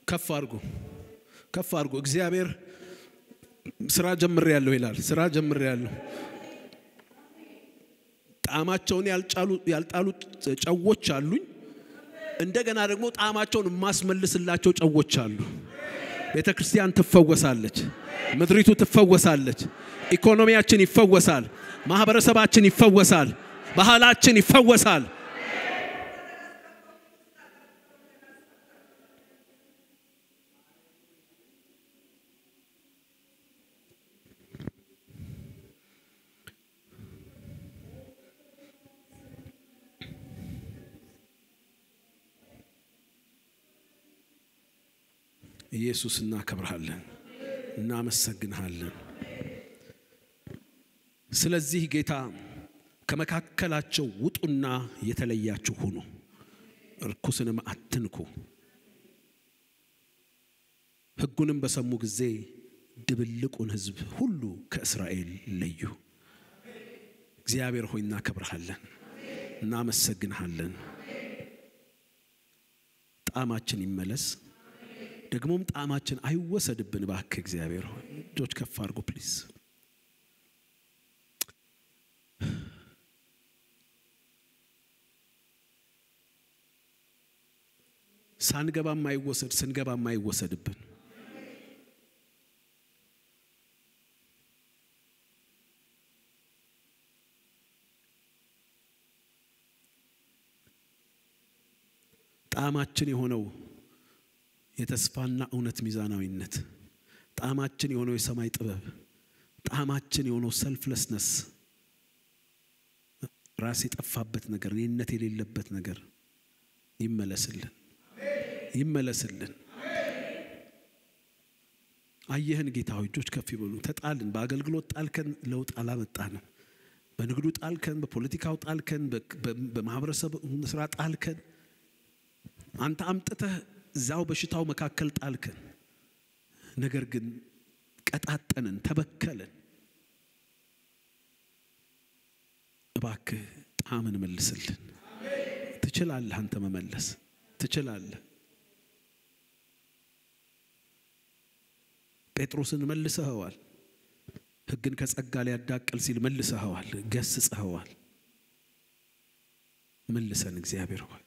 ከፍ አድርጉ እግዚአብሔር ስራ ጀምሬያለሁ ይላል ስራ ጀምሬያለሁ ጣማቸውን ያልጣሉ ጨዎች አሉኝ እንደገና ደግሞ ጣማቸውን ማስመልስላቸው ጨዎች አሉ ቤተክርስቲያን ትፈወሳለች ምድሪቱ ትፈወሳለች ኢኮኖሚያችን ይፈወሳል ማህበረሰባችን ይፈወሳል ባህላችን ይፈወሳል ኢየሱስ እናከብርሃለን እናመሰግንሃለን ስለዚህ ጌታ ከመካከላቸው ውጡና የተለያችሁ ሁኑ እርኩስንም አትንኩ ሕጉንም በሰሙ ጊዜ ድብልቁን ሕዝብ ሁሉ ከእስራኤል ለዩ እግዚአብሔር ሆይ እናከብርሃለን እናመሰግንሃለን ጣማችን ይመለስ ደግሞም ጣማችን አይወሰድብን ባክ እግዚአብሔር ሆይ ጆች ከፍ አድርጉ ፕሊዝ ሳንገባ ማይወሰድ ስንገባ ማይወሰድብን ጣማችን የሆነው የተስፋና እውነት ሚዛናዊነት ጣማችን የሆነው የሰማይ ጥበብ ጣማችን የሆነው ሰልፍለስነስ ራስ የጠፋበት ነገር እኔነት የሌለበት ነገር ይመለስልን አየህን ጌታ ሆይ እጆች ከፍ ይበሉ። ተጣልን፣ በአገልግሎት ጣልከን፣ ለውጥ አላመጣንም። በንግዱ ጣልከን፣ በፖለቲካው ጣልከን፣ በማህበረሰብ ስራ ጣልከን። አንተ አምጥተህ እዛው በሽታው መካከል ጣልከን። ነገር ግን ቀጣጠንን፣ ተበከለን። እባክህ ጣዕምን መልስልን። ትችላለህ፣ አንተ መመለስ ትችላለህ። ጴጥሮስን መልሰኸዋል። ሕግን ከጸጋ ላይ ያዳቀል ሲል መልሰኸዋል፣ ገስጸኸዋል። መልሰን እግዚአብሔር ሆይ